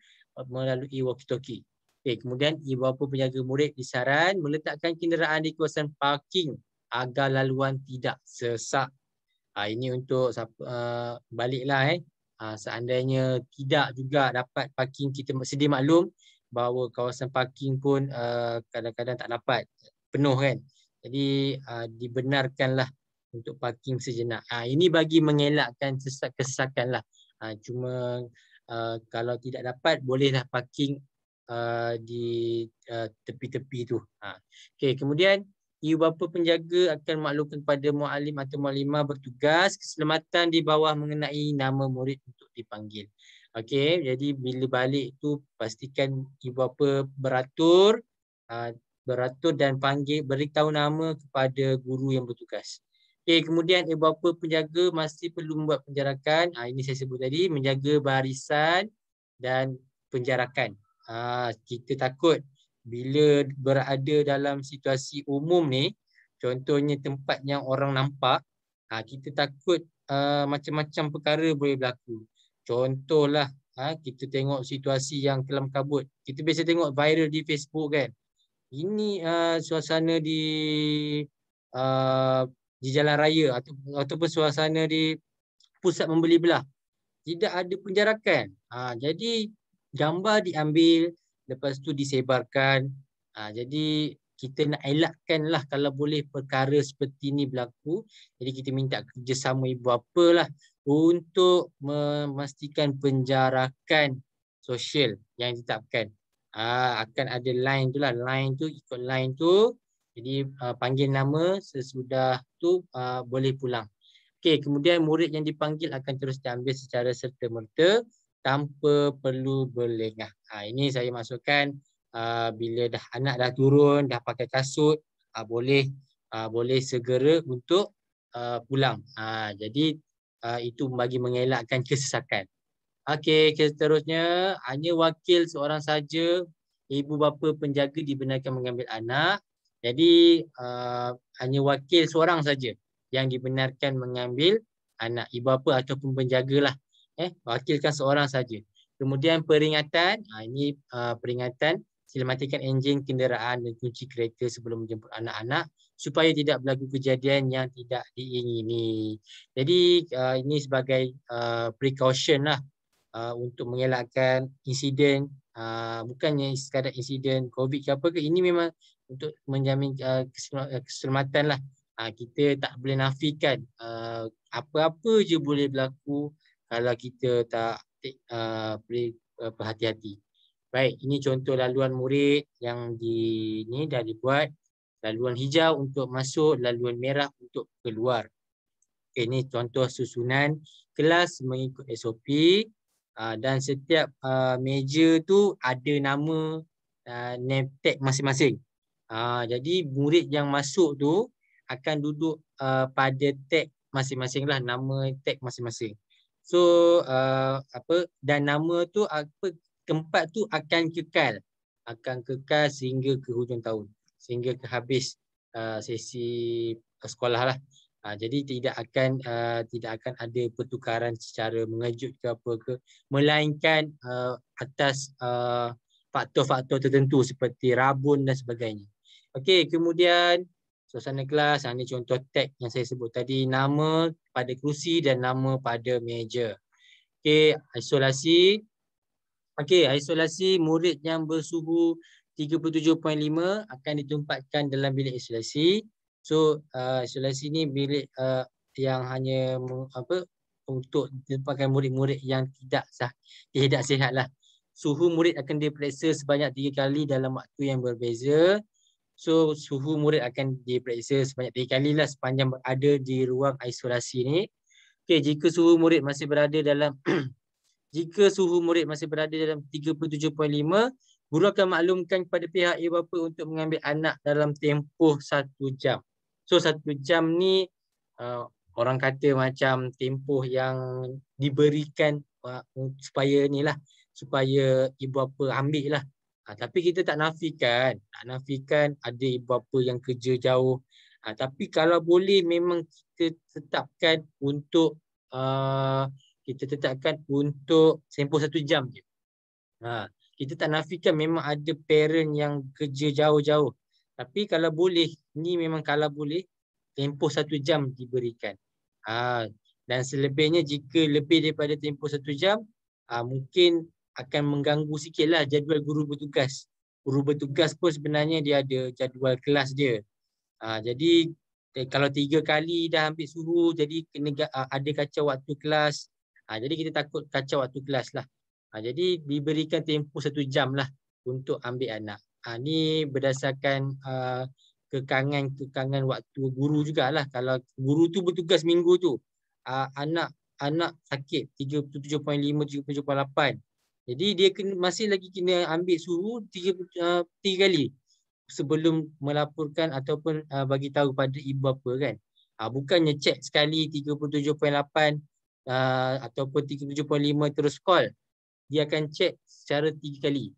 A: melalui walkie-talkie. Kemudian ibu bapa penjaga murid disaran meletakkan kenderaan di kawasan parking agar laluan tidak sesak. Ini untuk baliklah seandainya tidak juga dapat parking, kita sedia maklum bahawa kawasan parking pun kadang-kadang tak dapat, penuh kan. Jadi dibenarkanlah untuk parking sejenak. Ini bagi mengelakkan kesesakan lah. Cuma kalau tidak dapat bolehlah parking di tepi-tepi tu. Okey, kemudian ibu bapa penjaga akan maklumkan kepada muallim atau muallimah bertugas keselamatan di bawah mengenai nama murid untuk dipanggil. Okey, jadi bila balik tu pastikan ibu bapa beratur dan panggil, beritahu nama kepada guru yang bertugas. Okey, kemudian ibu bapa penjaga masih perlu membuat penjarakan. Ini saya sebut tadi, menjaga barisan dan penjarakan. Kita takut bila berada dalam situasi umum ni, contohnya tempat yang orang nampak, kita takut macam-macam perkara boleh berlaku. Contohlah kita tengok situasi yang kelam kabut. Kita biasa tengok viral di Facebook kan. Ini suasana di jalan raya ataupun suasana di pusat membeli belah. Tidak ada penjarakan. Jadi gambar diambil, lepas tu disebarkan. Jadi kita nak elakkanlah kalau boleh perkara seperti ini berlaku. Jadi kita minta kerjasama ibu bapa lah untuk memastikan penjarakan sosial yang ditetapkan. Akan ada line tu lah, line tu ikut line tu. Jadi panggil nama, sesudah tu boleh pulang. Okey, kemudian murid yang dipanggil akan terus diambil secara serta-merta tanpa perlu berlengah. Ini saya masukkan bila anak dah turun, dah pakai kasut, boleh segera untuk pulang. Jadi itu bagi mengelakkan kesesakan. Okey, seterusnya hanya wakil seorang saja ibu bapa penjaga dibenarkan mengambil anak. Jadi hanya wakil seorang saja yang dibenarkan mengambil anak, ibu bapa ataupun penjagalah. Wakilkan seorang saja. Kemudian peringatan, ini peringatan, sila matikan enjin kenderaan dan kunci kereta sebelum menjemput anak-anak supaya tidak berlaku kejadian yang tidak diingini. Jadi ini sebagai precaution lah untuk mengelakkan insiden, bukannya sekadar insiden COVID ke apa ke, ini memang untuk menjamin keselamatan lah. Kita tak boleh nafikan apa-apa je boleh berlaku kalau kita tak berhati-hati. Baik, ini contoh laluan murid yang ni dah dibuat. Laluan hijau untuk masuk, laluan merah untuk keluar. Ini contoh susunan kelas mengikut SOP. Dan setiap meja tu ada nama name tag masing-masing. Jadi murid yang masuk tu akan duduk pada tag masing-masing lah, nama tag masing-masing. So dan nama tu tempat tu akan kekal sehingga ke hujung tahun, sehingga ke habis sesi sekolah lah. Jadi tidak akan ada pertukaran secara mengejut ke apa ke, melainkan atas faktor-faktor tertentu seperti rabun dan sebagainya. Okey, kemudian suasana kelas, ini contoh tag yang saya sebut tadi, nama pada kerusi dan nama pada meja. Okey, isolasi. Okey, isolasi murid yang bersuhu 37.5 akan ditempatkan dalam bilik isolasi. So isolasi ni bilik yang hanya untuk ditempatkan murid-murid yang tidak sihat lah. suhu murid akan diperiksa sebanyak 3 kali dalam waktu yang berbeza. So suhu murid akan diperiksa sebanyak 3 kali lah sepanjang berada di ruang isolasi ni. Okey, jika suhu murid masih berada dalam jika suhu murid masih berada dalam 37.5, guru akan maklumkan kepada pihak ibu bapa untuk mengambil anak dalam tempoh 1 jam. So 1 jam ni orang kata macam tempoh yang diberikan supaya ni lah, supaya ibu bapa ambil lah. Tapi kita tak nafikan ada ibu bapa yang kerja jauh. Tapi kalau boleh memang kita tetapkan untuk tempoh 1 jam je. Kita tak nafikan memang ada parent yang kerja jauh-jauh. Tapi kalau boleh, ni memang kalau boleh, tempoh 1 jam diberikan. Dan selebihnya jika lebih daripada tempoh 1 jam, mungkin akan mengganggu sikitlah jadual guru bertugas. Guru bertugas pun sebenarnya dia ada jadual kelas dia. Jadi kalau 3 kali dah ambil suhu, jadi kena ada kacau waktu kelas. Jadi kita takut kacau waktu kelas lah. Jadi diberikan tempoh 1 jam lah untuk ambil anak. Ni berdasarkan kekangan waktu guru jugalah. Kalau guru tu bertugas minggu tu, anak sakit 37.5, 37.8. Jadi dia masih lagi kena ambil suhu 3 kali sebelum melaporkan ataupun bagi tahu pada ibu bapa kan. Bukannya cek sekali 37.8 ataupun 37.5 terus call. Dia akan cek secara 3 kali.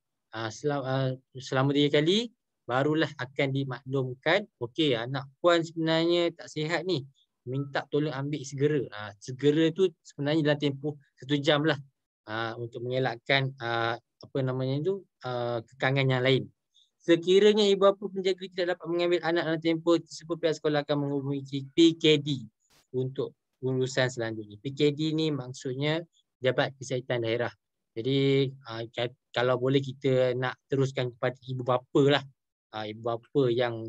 A: Selama 3 kali barulah akan dimaklumkan, okey, anak puan sebenarnya tak sihat ni, minta tolong ambil segera. Segera tu sebenarnya dalam tempoh 1 jam lah, untuk mengelakkan kekangan yang lain. Sekiranya ibu bapa penjaga tidak dapat mengambil anak dalam tempoh tersebut, pihak sekolah akan menghubungi PKD untuk urusan selanjutnya. PKD ni maksudnya Pejabat Kesihatan Daerah. Jadi kalau boleh kita nak teruskan kepada ibu bapa lah. Ibu bapa yang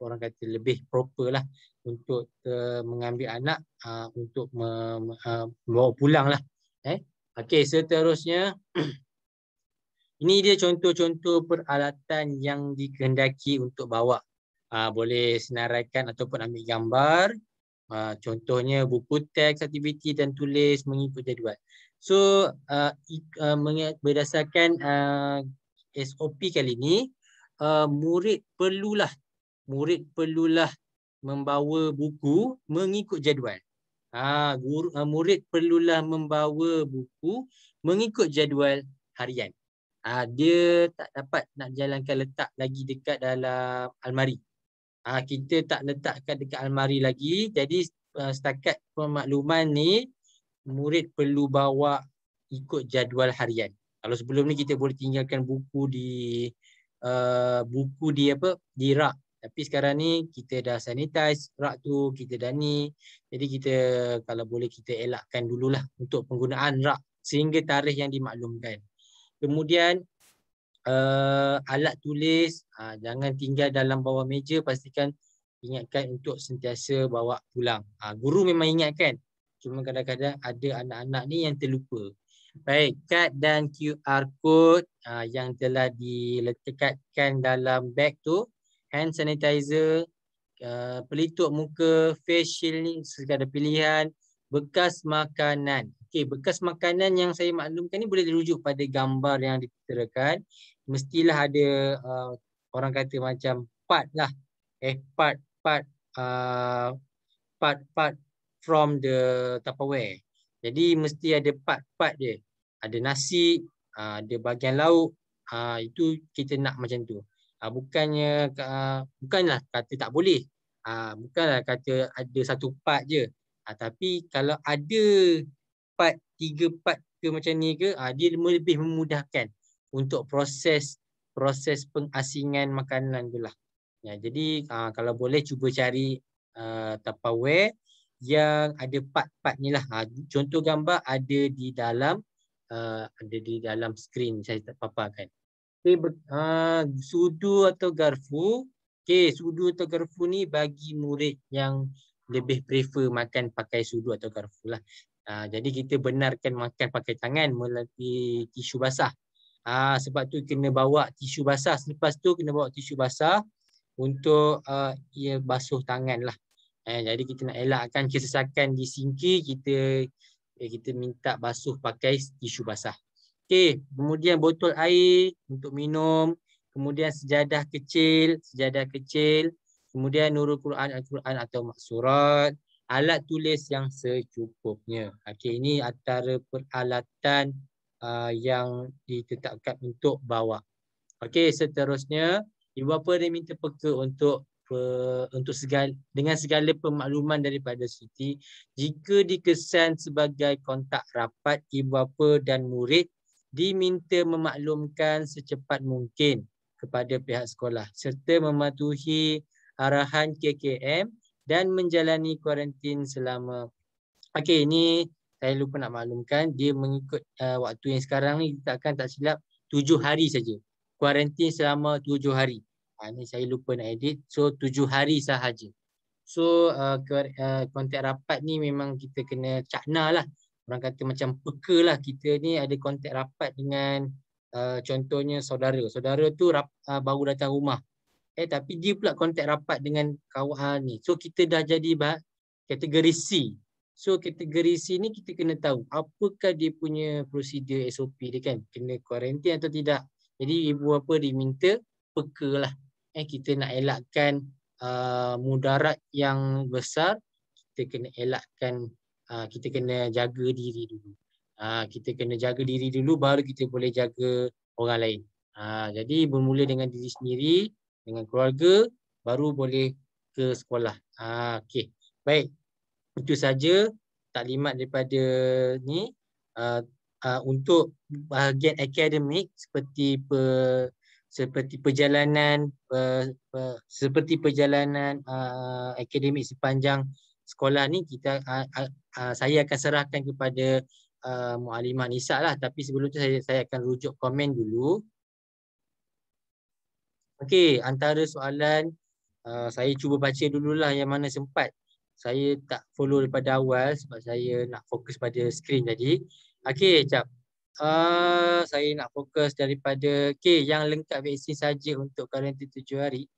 A: orang kata lebih proper lah untuk mengambil anak untuk membawa pulang lah. Okey, seterusnya ini dia contoh-contoh peralatan yang dikehendaki untuk bawa. Boleh senaraikan ataupun ambil gambar. Contohnya buku teks, aktiviti dan tulis mengikut jadual. So berdasarkan SOP kali ini, murid perlulah membawa buku mengikut jadual. Murid perlulah membawa buku mengikut jadual harian. Dia tak dapat nak jalankan letak lagi dekat dalam almari. Kita tak letakkan dekat almari lagi. Jadi setakat pemakluman ni, murid perlu bawa ikut jadual harian. Kalau sebelum ni kita boleh tinggalkan buku di rak. Tapi sekarang ni kita dah sanitize rak tu, kita dah ni. Jadi kita kalau boleh kita elakkan dululah untuk penggunaan rak sehingga tarikh yang dimaklumkan. Kemudian alat tulis, jangan tinggal dalam bawah meja, pastikan ingatkan untuk sentiasa bawa pulang. Guru memang ingatkan, cuma kadang-kadang ada anak-anak ni yang terlupa. Baik, kad dan QR code yang telah diletakkan dalam beg tu, hand sanitizer, pelitup muka, face shield ni segala pilihan, bekas makanan. Okey, bekas makanan yang saya maklumkan ni boleh dirujuk pada gambar yang diterakan. Mestilah ada orang kata macam part lah. Part from the Tupperware. Jadi mesti ada part-part dia. Ada nasi, ada bahagian lauk, itu kita nak macam tu. Bukanlah kata tak boleh. Bukanlah kata ada satu part je. Tapi kalau ada part, 3 part ke macam ni ke, dia lebih memudahkan untuk proses pengasingan makanan tu lah. Jadi kalau boleh cuba cari Tupperware yang ada part-part ni lah. Contoh gambar ada di dalam skrin, saya tak paparkan. Sudu atau garfu. Sudu atau garfu ni bagi murid yang lebih prefer makan pakai sudu atau garfu lah. Jadi kita benarkan makan pakai tangan melalui tisu basah. Sebab tu kena bawa tisu basah. Selepas tu kena bawa tisu basah untuk ia basuh tangan lah. Jadi kita nak elakkan kesesakan di sinki, kita minta basuh pakai tisu basah. Okey, kemudian botol air untuk minum, kemudian sejadah kecil, kemudian Nurul Quran, Al-Quran atau maksurat, alat tulis yang secukupnya. Okey, ini antara peralatan yang ditetapkan untuk bawa. Okey, seterusnya ibu bapa diminta peka untuk dengan segala pemakluman daripada Siti, jika dikesan sebagai kontak rapat, ibu bapa dan murid diminta memaklumkan secepat mungkin kepada pihak sekolah serta mematuhi arahan KKM dan menjalani kuarantin selama. Okey, ini saya lupa nak maklumkan, dia mengikut waktu yang sekarang ni kita akan tak silap 7 hari saja. Kuarantin selama 7 hari. Ini saya lupa nak edit. So 7 hari sahaja. So kontak rapat ni memang kita kena cakna lah. Orang kata macam peka lah, kita ni ada kontak rapat dengan contohnya saudara. Saudara tu baru datang rumah. Tapi dia pula kontak rapat dengan kawan ni. So kita dah jadi kategori C. So kategori C ni kita kena tahu apakah dia punya prosedur SOP dia kan. Kena kuarantin atau tidak. Jadi ibu bapa diminta peka lah. Kita nak elakkan mudarat yang besar, kita kena elakkan, kita kena jaga diri dulu. Kita kena jaga diri dulu baru kita boleh jaga orang lain. Jadi bermula dengan diri sendiri, dengan keluarga, baru boleh ke sekolah. Okey, baik. Itu saja taklimat daripada ni. Untuk bahagian akademik seperti perjalanan akademik sepanjang sekolah ni, saya akan serahkan kepada Muallimah Nisa lah. Tapi sebelum tu saya akan rujuk komen dulu. Okey, antara soalan saya cuba baca dululah yang mana sempat. Saya tak follow daripada awal sebab saya nak fokus pada skrin tadi. Okey, jap. Saya nak fokus daripada yang lengkap vaksin saja untuk kuarantin 7 hari.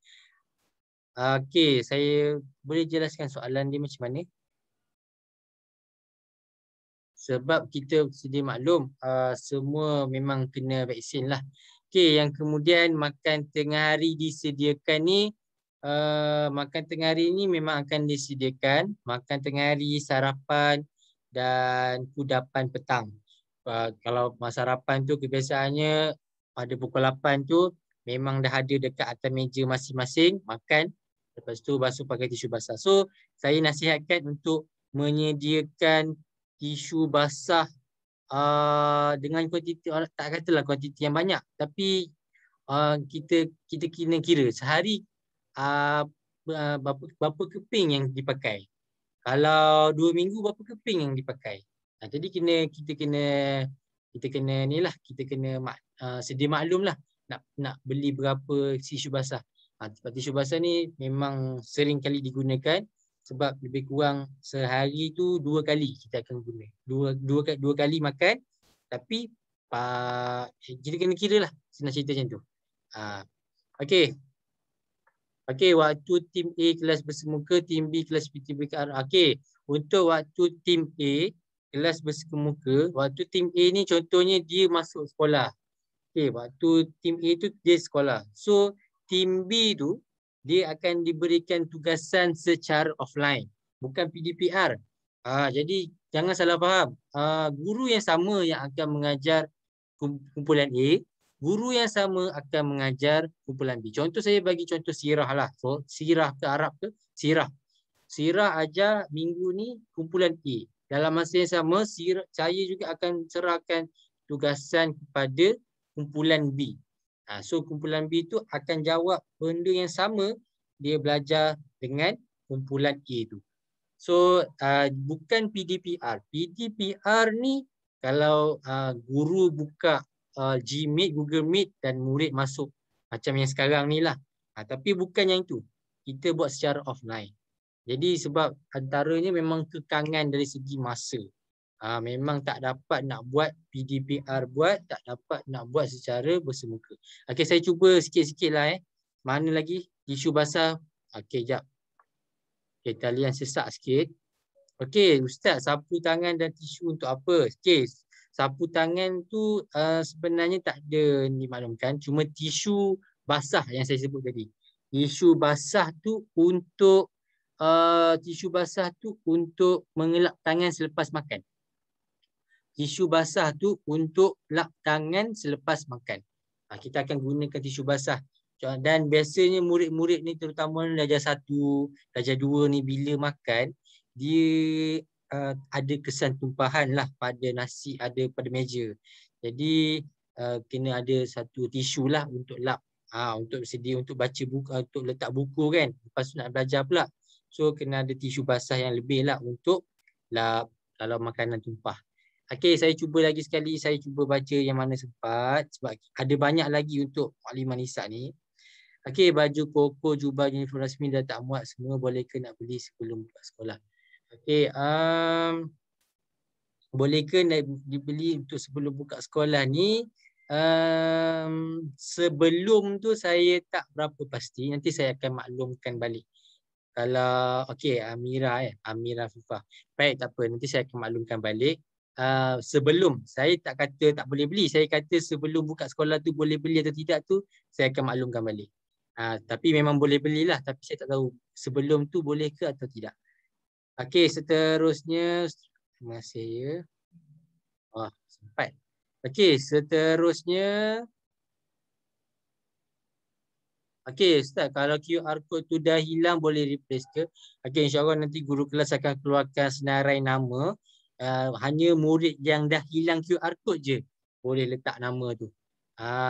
A: Okey, saya boleh jelaskan soalan dia macam mana? Sebab kita sedia maklum semua memang kena vaksin lah. Okey, yang kemudian makan tengah hari disediakan ni, makan tengah hari ni memang akan disediakan. Makan tengah hari, sarapan dan kudapan petang. Kalau masa sarapan tu kebiasaannya pada pukul 8 tu memang dah ada dekat atas meja masing-masing makan. Lepas tu basuh pakai tisu basah. So saya nasihatkan untuk menyediakan tisu basah dengan kuantiti, tak katalah kuantiti yang banyak, tapi kita kena kira sehari berapa keping yang dipakai. Kalau 2 minggu berapa keping yang dipakai. Jadi kita kena ni lah, kita kena sedia maklum lah nak beli berapa tisu basah. Sebab tisu basah ni memang sering kali digunakan sebab lebih kurang sehari tu 2 kali kita akan guna. Dua kali makan, tapi kita kena kira lah senang cerita macam tu. Okey. Okey, waktu tim A kelas bersemuka, tim B kelas PTBKR. Okey, untuk waktu tim A kelas bersemuka, waktu tim A ni contohnya dia masuk sekolah. Okey, waktu tim A tu dia sekolah. So, tim B tu dia akan diberikan tugasan secara offline, bukan PDPR. Jadi jangan salah faham. Guru yang sama yang akan mengajar kumpulan A, guru yang sama akan mengajar kumpulan B. Contoh saya bagi contoh sirah lah. So, sirah ke Arab ke? Sirah. Sirah ajar minggu ni kumpulan A. Dalam masa yang sama, saya juga akan serahkan tugasan kepada kumpulan B. So, kumpulan B tu akan jawab benda yang sama dia belajar dengan kumpulan A tu. So, bukan PDPR. PDPR ni kalau guru buka Gmeet, Google Meet dan murid masuk macam yang sekarang ni lah. Tapi bukan yang itu. Kita buat secara offline. Jadi sebab antaranya memang kekangan dari segi masa. Memang tak dapat nak buat PDPR buat, tak dapat nak buat secara bersemuka. Okey, saya cuba sikit-sikit lah Mana lagi? Tisu basah. Okey, jap. Okey, talian sesak sikit. Okey, Ustaz, sapu tangan dan tisu untuk apa? Okey, sapu tangan tu sebenarnya tak ada dimaklumkan. Cuma tisu basah yang saya sebut tadi. Tisu basah tu untuk mengelap tangan selepas makan. Tisu basah tu untuk lap tangan selepas makan. Kita akan gunakan tisu basah. Dan biasanya murid-murid ni terutama darjah 1, darjah 2 ni bila makan, dia ada kesan tumpahan lah pada nasi, ada pada meja. Jadi kena ada satu tisu lah untuk lap. Untuk sedia untuk baca buku, untuk letak buku kan. Lepas tu nak belajar pula. So kena ada tisu basah yang lebih lah untuk lap kalau makanan tumpah. Okey, saya cuba lagi sekali. Saya cuba baca yang mana sempat. Sebab ada banyak lagi untuk maklimah nisa ni. Okey, baju koko, jubah, uniform rasmi dah tak muat semua. Boleh ke nak beli sebelum buka sekolah? Okey, boleh ke nak dibeli untuk sebelum buka sekolah ni? Sebelum tu saya tak berapa pasti. Nanti saya akan maklumkan balik. Kalau, okey, Amira Fifah. Baik, tak apa. Nanti saya akan maklumkan balik. Sebelum, saya tak kata tak boleh beli, saya kata sebelum buka sekolah tu boleh beli atau tidak tu saya akan maklumkan balik. Tapi memang boleh belilah, tapi saya tak tahu sebelum tu boleh ke atau tidak. Okey, seterusnya, terima kasih ya. Sempat. Okey, seterusnya. Okey, Ustaz, kalau QR code tu dah hilang boleh replace ke? Okey, insyaAllah nanti guru kelas akan keluarkan senarai nama. Hanya murid yang dah hilang QR code je boleh letak nama tu.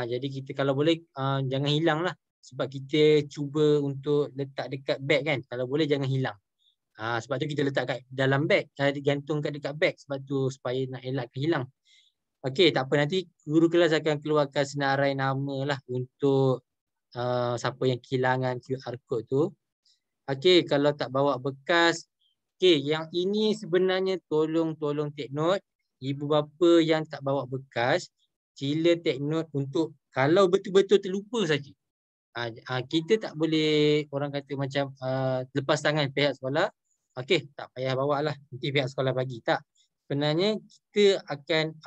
A: Jadi kita kalau boleh jangan hilang lah. Sebab kita cuba untuk letak dekat beg kan. Kalau boleh jangan hilang. Sebab tu kita letak kat dalam beg. Digantung kat dekat beg. Sebab tu supaya nak elakkan hilang. Okey, tak apa. Nanti guru kelas akan keluarkan senarai nama lah untuk siapa yang kehilangan QR code tu. Okey, kalau tak bawa bekas. Okey, yang ini sebenarnya tolong take note. Ibu bapa yang tak bawa bekas, sila take note untuk kalau betul-betul terlupa saja. Kita tak boleh orang kata macam lepas tangan pihak sekolah. Okey, tak payah bawa lah. Nanti pihak sekolah bagi. Tak. Sebenarnya kita akan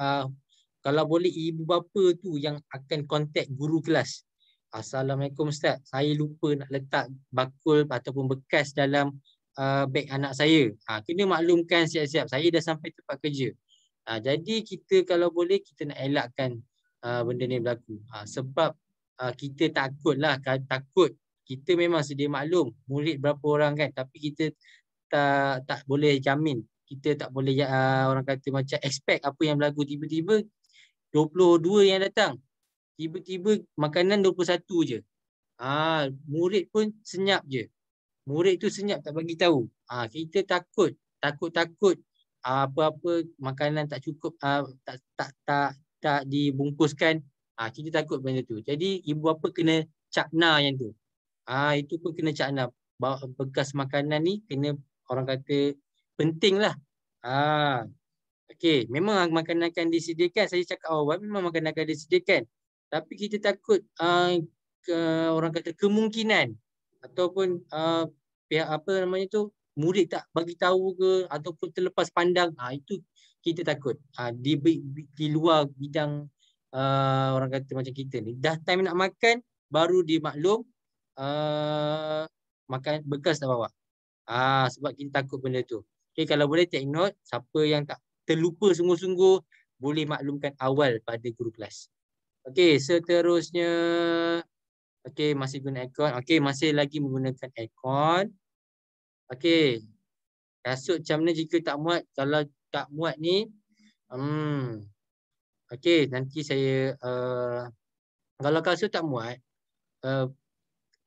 A: kalau boleh ibu bapa tu yang akan kontak guru kelas. Assalamualaikum Ustaz, saya lupa nak letak bakul ataupun bekas dalam beg anak saya. Kena maklumkan siap-siap, saya dah sampai tempat kerja. Jadi kita kalau boleh kita nak elakkan benda ni berlaku. Sebab kita takut kita memang sedia maklum murid berapa orang kan, tapi kita tak boleh jamin. Kita tak boleh orang kata macam expect apa yang berlaku. Tiba-tiba 22 yang datang. Tiba-tiba makanan 21 je. Murid pun senyap je. Murid tu senyap tak bagi tahu. Kita takut apa-apa makanan tak cukup, tak dibungkuskan. Kita takut benda tu. Jadi ibu bapa kena cakna yang tu. Itu pun kena cakna. Bekas makanan ni kena orang kata penting lah. Okey, memang makanan akan disediakan. Saya cakap awal memang makanan akan disediakan. Tapi kita takut orang kata kemungkinan ataupun pihak apa namanya tu murid tak bagi tahu ke ataupun terlepas pandang. Itu kita takut. Di luar bidang orang kata macam kita ni. Dah time nak makan baru dimaklum makan bekas tak bawa. Sebab kita takut benda tu. Okay, kalau boleh take note, siapa yang tak terlupa sungguh-sungguh boleh maklumkan awal pada guru kelas. Okey, seterusnya. Okey, masih guna aircon. Okey, masih lagi menggunakan aircon. Okey. Kasut macam mana jika tak muat? Kalau tak muat ni, okey, nanti saya kalau kasut tak muat,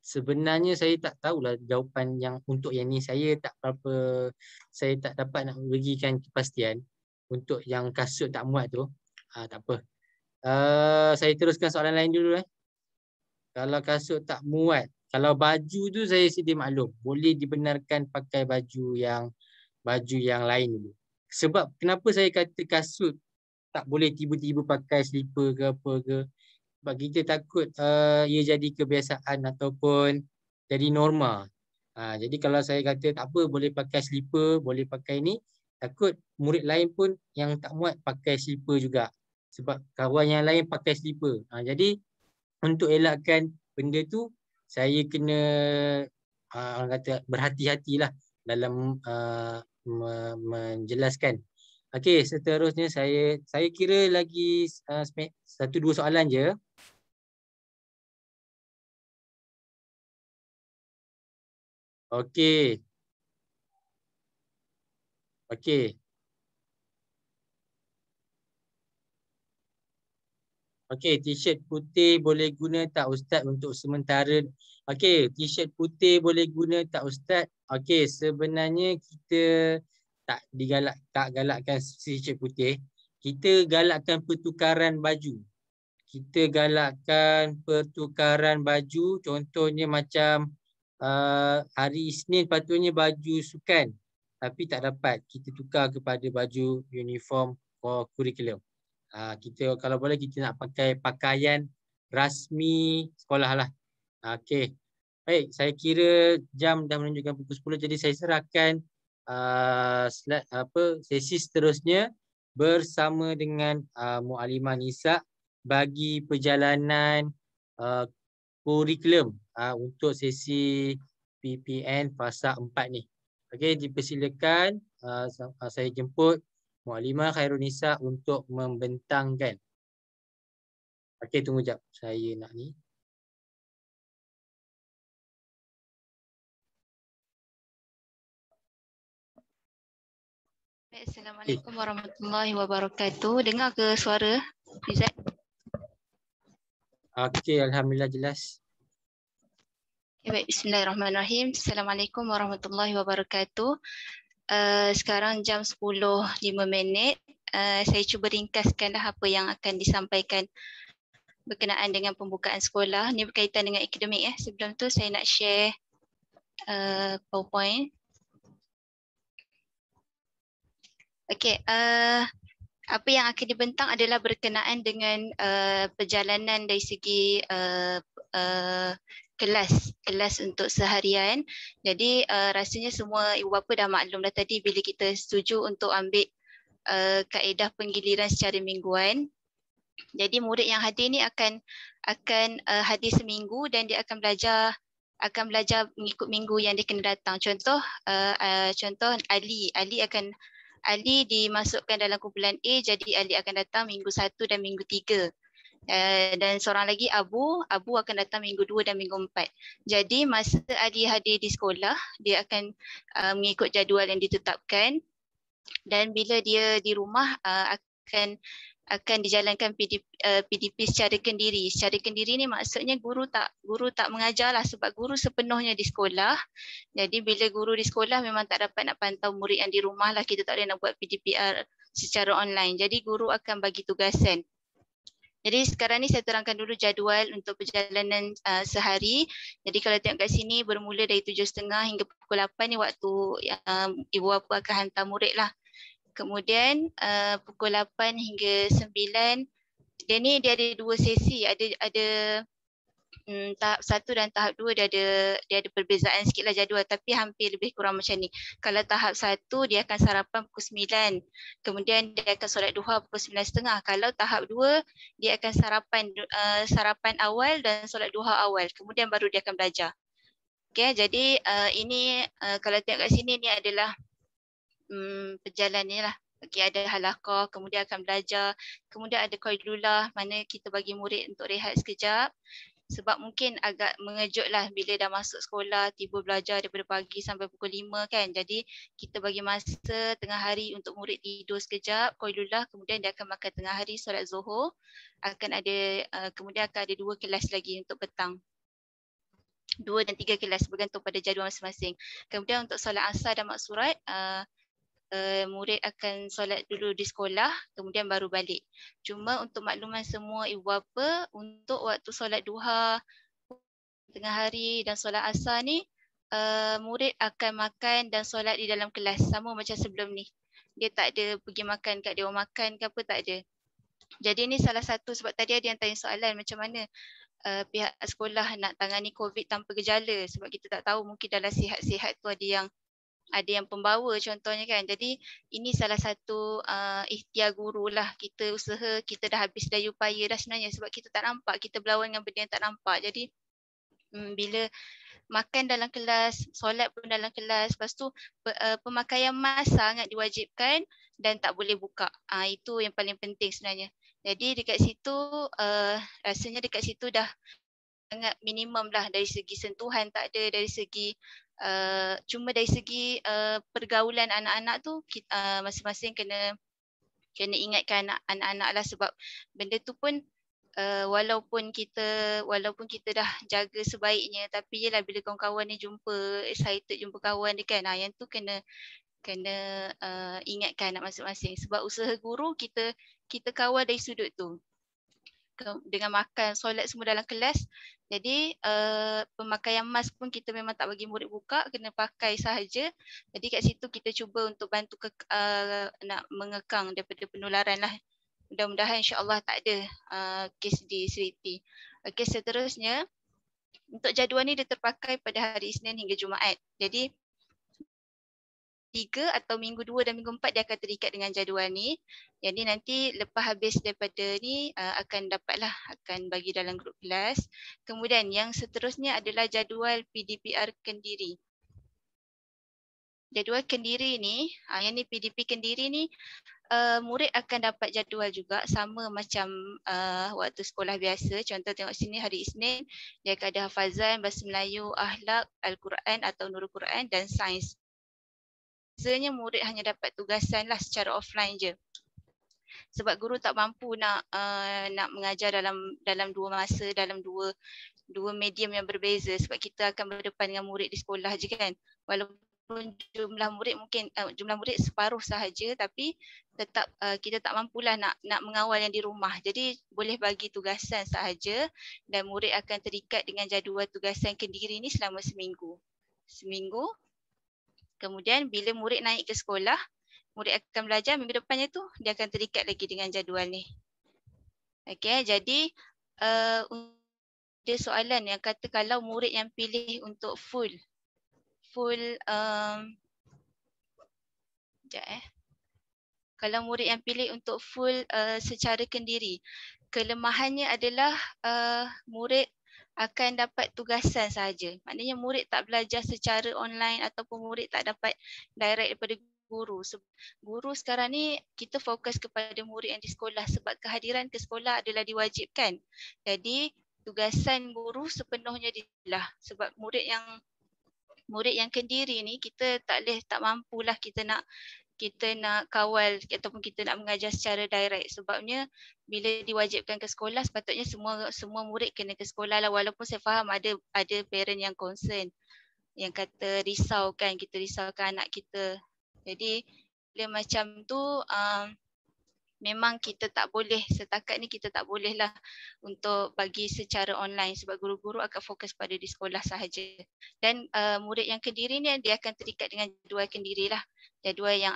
A: sebenarnya saya tak tahulah jawapan yang untuk yang ni. Saya tak dapat nak berikan kepastian untuk yang kasut tak muat tu. Tak apa. Saya teruskan soalan lain dulu. Kalau kasut tak muat, kalau baju tu saya sedia maklum, boleh dibenarkan pakai baju yang lain dulu. Sebab kenapa saya kata kasut tak boleh tiba-tiba pakai slipper ke apa ke. Sebab kita takut ia jadi kebiasaan ataupun jadi norma. Jadi kalau saya kata tak apa, boleh pakai slipper, boleh pakai ni, takut murid lain pun yang tak muat pakai slipper juga. Sebab kawan yang lain pakai slipper. Jadi untuk elakkan benda tu, saya kena orang kata berhati-hatilah dalam menjelaskan. Okey, seterusnya saya kira lagi satu dua soalan je. Okey. Okey. Okey, t-shirt putih boleh guna tak Ustaz untuk sementara? Okey, t-shirt putih boleh guna tak Ustaz? Okey, sebenarnya kita tak galakkan t-shirt putih. Kita galakkan pertukaran baju. Kita galakkan pertukaran baju, contohnya macam hari Isnin patutnya baju sukan tapi tak dapat, kita tukar kepada baju uniform kurikulum. Kita kalau boleh kita nak pakai pakaian rasmi sekolah lah. Okey. Baik, saya kira jam dah menunjukkan pukul 10, jadi saya serahkan sesi seterusnya bersama dengan Muallimah Nisa bagi perjalanan kurikulum untuk sesi PPN fasa 4 ni. Okey, dipersilakan saya jemput Muallimah Khairunisa untuk membentangkan. Okey, tunggu jap. Saya nak ni.
B: Assalamualaikum warahmatullahi wabarakatuh. Dengar ke suara Rizat?
A: Okey, alhamdulillah jelas.
B: Baik, bismillahirrahmanirrahim. Assalamualaikum warahmatullahi wabarakatuh. Sekarang jam 10.05. Saya cuba ringkaskanlah apa yang akan disampaikan berkenaan dengan pembukaan sekolah. Ini berkaitan dengan akademik. Sebelum tu saya nak share PowerPoint. Okey, apa yang akan dibentang adalah berkenaan dengan perjalanan dari segi kelas untuk seharian. Jadi rasanya semua ibu bapa dah maklum dah tadi bila kita setuju untuk ambil kaedah penggiliran secara mingguan. Jadi murid yang hadir ni akan hadir seminggu dan dia akan belajar mengikut minggu yang dia kena datang. Contoh Ali dimasukkan dalam kumpulan A, jadi Ali akan datang minggu 1 dan minggu 3. Dan seorang lagi Abu akan datang minggu 2 dan minggu 4. Jadi masa Ali hadir di sekolah, dia akan mengikut jadual yang ditetapkan, dan bila dia di rumah akan dijalankan PDP secara kendiri. Secara kendiri ni maksudnya guru tak mengajar lah, sebab guru sepenuhnya di sekolah. Jadi bila guru di sekolah memang tak dapat nak pantau murid yang di rumah lah, kita tak boleh nak buat PDPR secara online. Jadi guru akan bagi tugasan. Jadi sekarang ni saya terangkan dulu jadual untuk perjalanan sehari. Jadi kalau tengok kat sini bermula dari 7.30 hingga pukul 8 ni waktu ibu bapa akan hantar murid lah. Kemudian pukul 8 hingga 9, dia ada dua sesi, ada tahap 1 dan tahap 2 dia ada perbezaan sikitlah jadual, tapi hampir lebih kurang macam ni. Kalau tahap 1 dia akan sarapan pukul 9, kemudian dia akan solat duha pukul 9.30. Kalau tahap 2 dia akan sarapan awal dan solat duha awal, kemudian baru dia akan belajar. Okey, jadi ini kalau tengok kat sini ni adalah perjalanan ni lah. Okay, ada halaqah, kemudian akan belajar, kemudian ada qailulah, mana kita bagi murid untuk rehat sekejap. Sebab mungkin agak mengejut lah bila dah masuk sekolah, tiba belajar daripada pagi sampai pukul 5 kan. Jadi kita bagi masa tengah hari untuk murid tidur sekejap, qailulah, kemudian dia akan makan tengah hari, solat zuhur. Kemudian akan ada 2 kelas lagi untuk petang. 2 dan 3 kelas bergantung pada jadual masing-masing. Kemudian untuk solat asar dan maksurat, murid akan solat dulu di sekolah, kemudian baru balik. Cuma untuk makluman semua ibu bapa, untuk waktu solat duha tengah hari dan solat asar ni, murid akan makan dan solat di dalam kelas sama macam sebelum ni. dia tak ada pergi makan kat dewan makan ke apa, tak ada. Jadi ni salah satu sebab tadi ada yang tanya soalan macam mana pihak sekolah nak tangani COVID tanpa gejala, sebab kita tak tahu mungkin dalam sihat-sihat tu ada yang pembawa contohnya kan. Jadi ini salah satu ikhtiar guru lah, kita usaha, kita dah habis daya upaya dah sebenarnya sebab kita tak nampak, kita berlawan dengan benda yang tak nampak. Jadi bila makan dalam kelas, solat pun dalam kelas, lepas tu pemakaian mask sangat diwajibkan dan tak boleh buka. Itu yang paling penting sebenarnya. Jadi dekat situ rasanya dekat situ dah sangat minimum lah, dari segi sentuhan tak ada, dari segi cuma dari segi pergaulan anak-anak tu masing-masing kena ingatkan anak-anak lah, sebab benda tu pun walaupun kita dah jaga sebaiknya, tapi yelah bila kawan-kawan ni jumpa, excited jumpa kawan dia kan, yang tu kena ingatkan anak masing-masing, sebab usaha guru kita kawal dari sudut tu dengan makan, solat semua dalam kelas. Jadi pemakaian mask pun kita memang tak bagi murid buka, kena pakai sahaja. Jadi kat situ kita cuba untuk bantu nak mengekang daripada penularan lah. Mudah-mudahan insya-Allah tak ada kes di Seriti. Okey, seterusnya untuk jadual ni dia terpakai pada hari Isnin hingga Jumaat. Jadi 3 atau minggu 2 dan minggu 4 dia akan terikat dengan jadual ni. Jadi nanti lepas habis daripada ni akan bagi dalam grup kelas. Kemudian yang seterusnya adalah jadual PDPR Kendiri. Jadual Kendiri ni, yang ni PDP Kendiri ni, murid akan dapat jadual juga sama macam waktu sekolah biasa. Contoh tengok sini hari Isnin dia akan ada hafazan, bahasa Melayu, akhlak, Al-Quran atau Nurul Quran dan sains. Biasanya murid hanya dapat tugasan lah secara offline je. Sebab guru tak mampu nak mengajar dalam dua masa, dalam dua medium yang berbeza, sebab kita akan berdepan dengan murid di sekolah je kan. Walaupun jumlah murid separuh sahaja, tapi tetap kita tak mampulah nak mengawal yang di rumah. Jadi boleh bagi tugasan sahaja dan murid akan terikat dengan jadual tugasan Kendiri ni selama seminggu. Kemudian bila murid naik ke sekolah, murid akan belajar, minggu depannya tu dia akan terikat lagi dengan jadual ni. Okey, jadi ada soalan yang kata kalau murid yang pilih untuk full kalau murid yang pilih untuk full secara Kendiri, kelemahannya adalah murid akan dapat tugasan sahaja. Maknanya murid tak belajar secara online ataupun murid tak dapat direct daripada guru. Guru sekarang ni kita fokus kepada murid yang di sekolah sebab kehadiran ke sekolah adalah diwajibkan. Jadi tugasan guru sepenuhnya dilah, sebab murid yang Kendiri ni kita tak mampulah kita nak kawal ataupun kita nak mengajar secara direct. Sebabnya bila diwajibkan ke sekolah, sepatutnya semua murid kena ke sekolah lah. Walaupun saya faham ada parent yang concern, yang kata risaukan, kita risaukan anak kita. Jadi bila macam tu memang kita tak boleh, setakat ni kita tak boleh lah untuk bagi secara online sebab guru-guru akan fokus pada di sekolah sahaja. Dan murid yang Kendiri ni dia akan terikat dengan jadual Kendiri lah. Jadual yang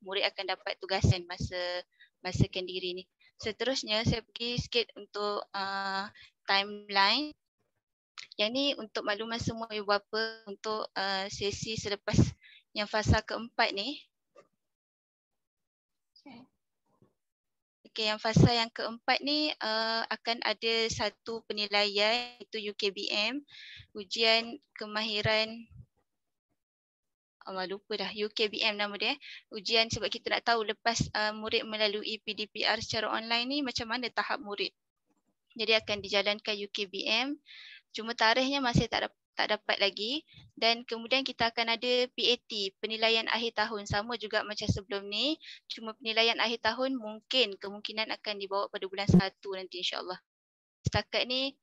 B: murid akan dapat tugasan masa Kendiri ni. Seterusnya saya pergi sikit untuk timeline. Yang ni untuk makluman semua ibu bapa untuk sesi selepas yang fasa keempat ni. Okey, yang fasa yang keempat ni akan ada satu penilaian iaitu UKBM, ujian kemahiran lupa dah, UKBM nama dia. Ujian sebab kita nak tahu lepas murid melalui PDPR secara online ni macam mana tahap murid. Jadi akan dijalankan UKBM. Cuma tarikhnya masih tak dapat lagi. Dan kemudian kita akan ada PAT, penilaian akhir tahun. Sama juga macam sebelum ni. Cuma penilaian akhir tahun kemungkinan akan dibawa pada bulan 1 nanti insyaAllah. Setakat ni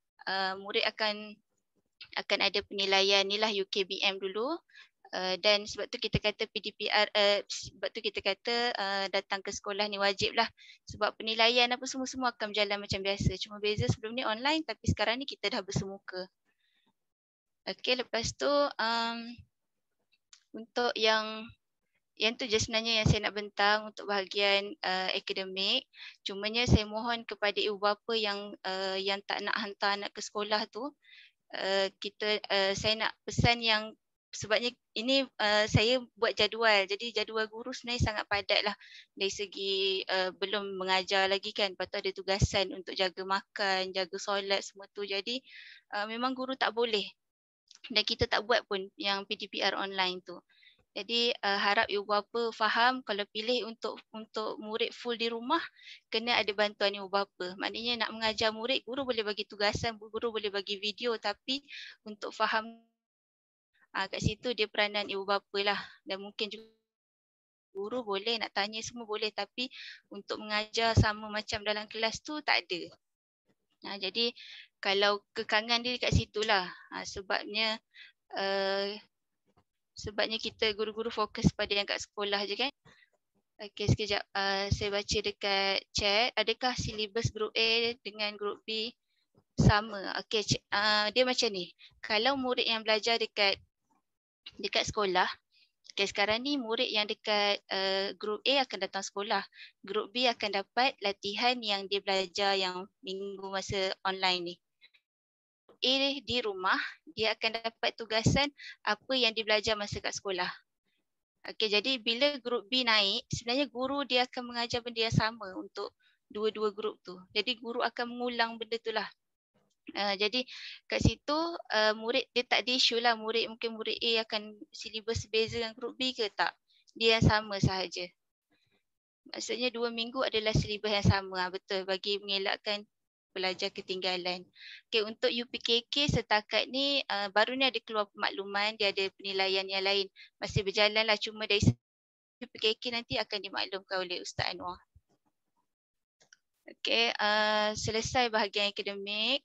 B: murid akan ada penilaian ni lah UKBM dulu. Dan sebab tu kita kata PDPR, sebab tu kita kata datang ke sekolah ni wajib lah. Sebab penilaian apa semua akan berjalan macam biasa. Cuma beza sebelum ni online tapi sekarang ni kita dah bersemuka. Okey, lepas tu untuk yang Yang tu je sebenarnya yang saya nak bentang untuk bahagian akademik. Cumanya saya mohon kepada ibu bapa yang tak nak hantar anak ke sekolah tu, saya nak pesan yang sebabnya ini saya buat jadual. Jadi jadual guru sebenarnya sangat padat lah dari segi belum mengajar lagi kan. Lepas tu ada tugasan untuk jaga makan, jaga solat semua tu. Jadi memang guru tak boleh. Dan kita tak buat pun yang PDPR online tu. Jadi harap ibu bapa faham kalau pilih untuk murid full di rumah, kena ada bantuan ibu bapa. Maknanya nak mengajar murid, guru boleh bagi tugasan, guru boleh bagi video, tapi untuk faham kat situ dia peranan ibu bapa lah. Dan mungkin juga guru boleh nak tanya semua boleh, tapi untuk mengajar sama macam dalam kelas tu tak ada. Jadi kalau kekangan dia kat situlah. Sebabnya kita guru-guru fokus pada yang kat sekolah je kan. Okey, sekejap. Saya baca dekat chat. Adakah silibus group A dengan group B sama? Okey, dia macam ni. Kalau murid yang belajar dekat sekolah, okay, sekarang ni murid yang dekat group A akan datang sekolah. Group B akan dapat latihan yang dia belajar yang minggu masa online ni. A di rumah, dia akan dapat tugasan apa yang dia belajar masa kat sekolah. Okey, jadi bila grup B naik, sebenarnya guru dia akan mengajar benda yang sama untuk dua-dua grup tu. Jadi guru akan mengulang benda tu lah. Jadi kat situ murid dia tak ada isu lah. Mungkin murid A akan silibus beza dengan grup B ke tak. Dia yang sama sahaja. Maksudnya 2 minggu adalah silibus yang sama. Betul, bagi mengelakkan pelajar ketinggalan. Okay, untuk UPKK setakat ni baru ni ada keluar pemakluman, dia ada penilaian yang lain. Masih berjalan lah, cuma dari UPKK nanti akan dimaklumkan oleh Ustaz Anwar. Okay, selesai bahagian akademik.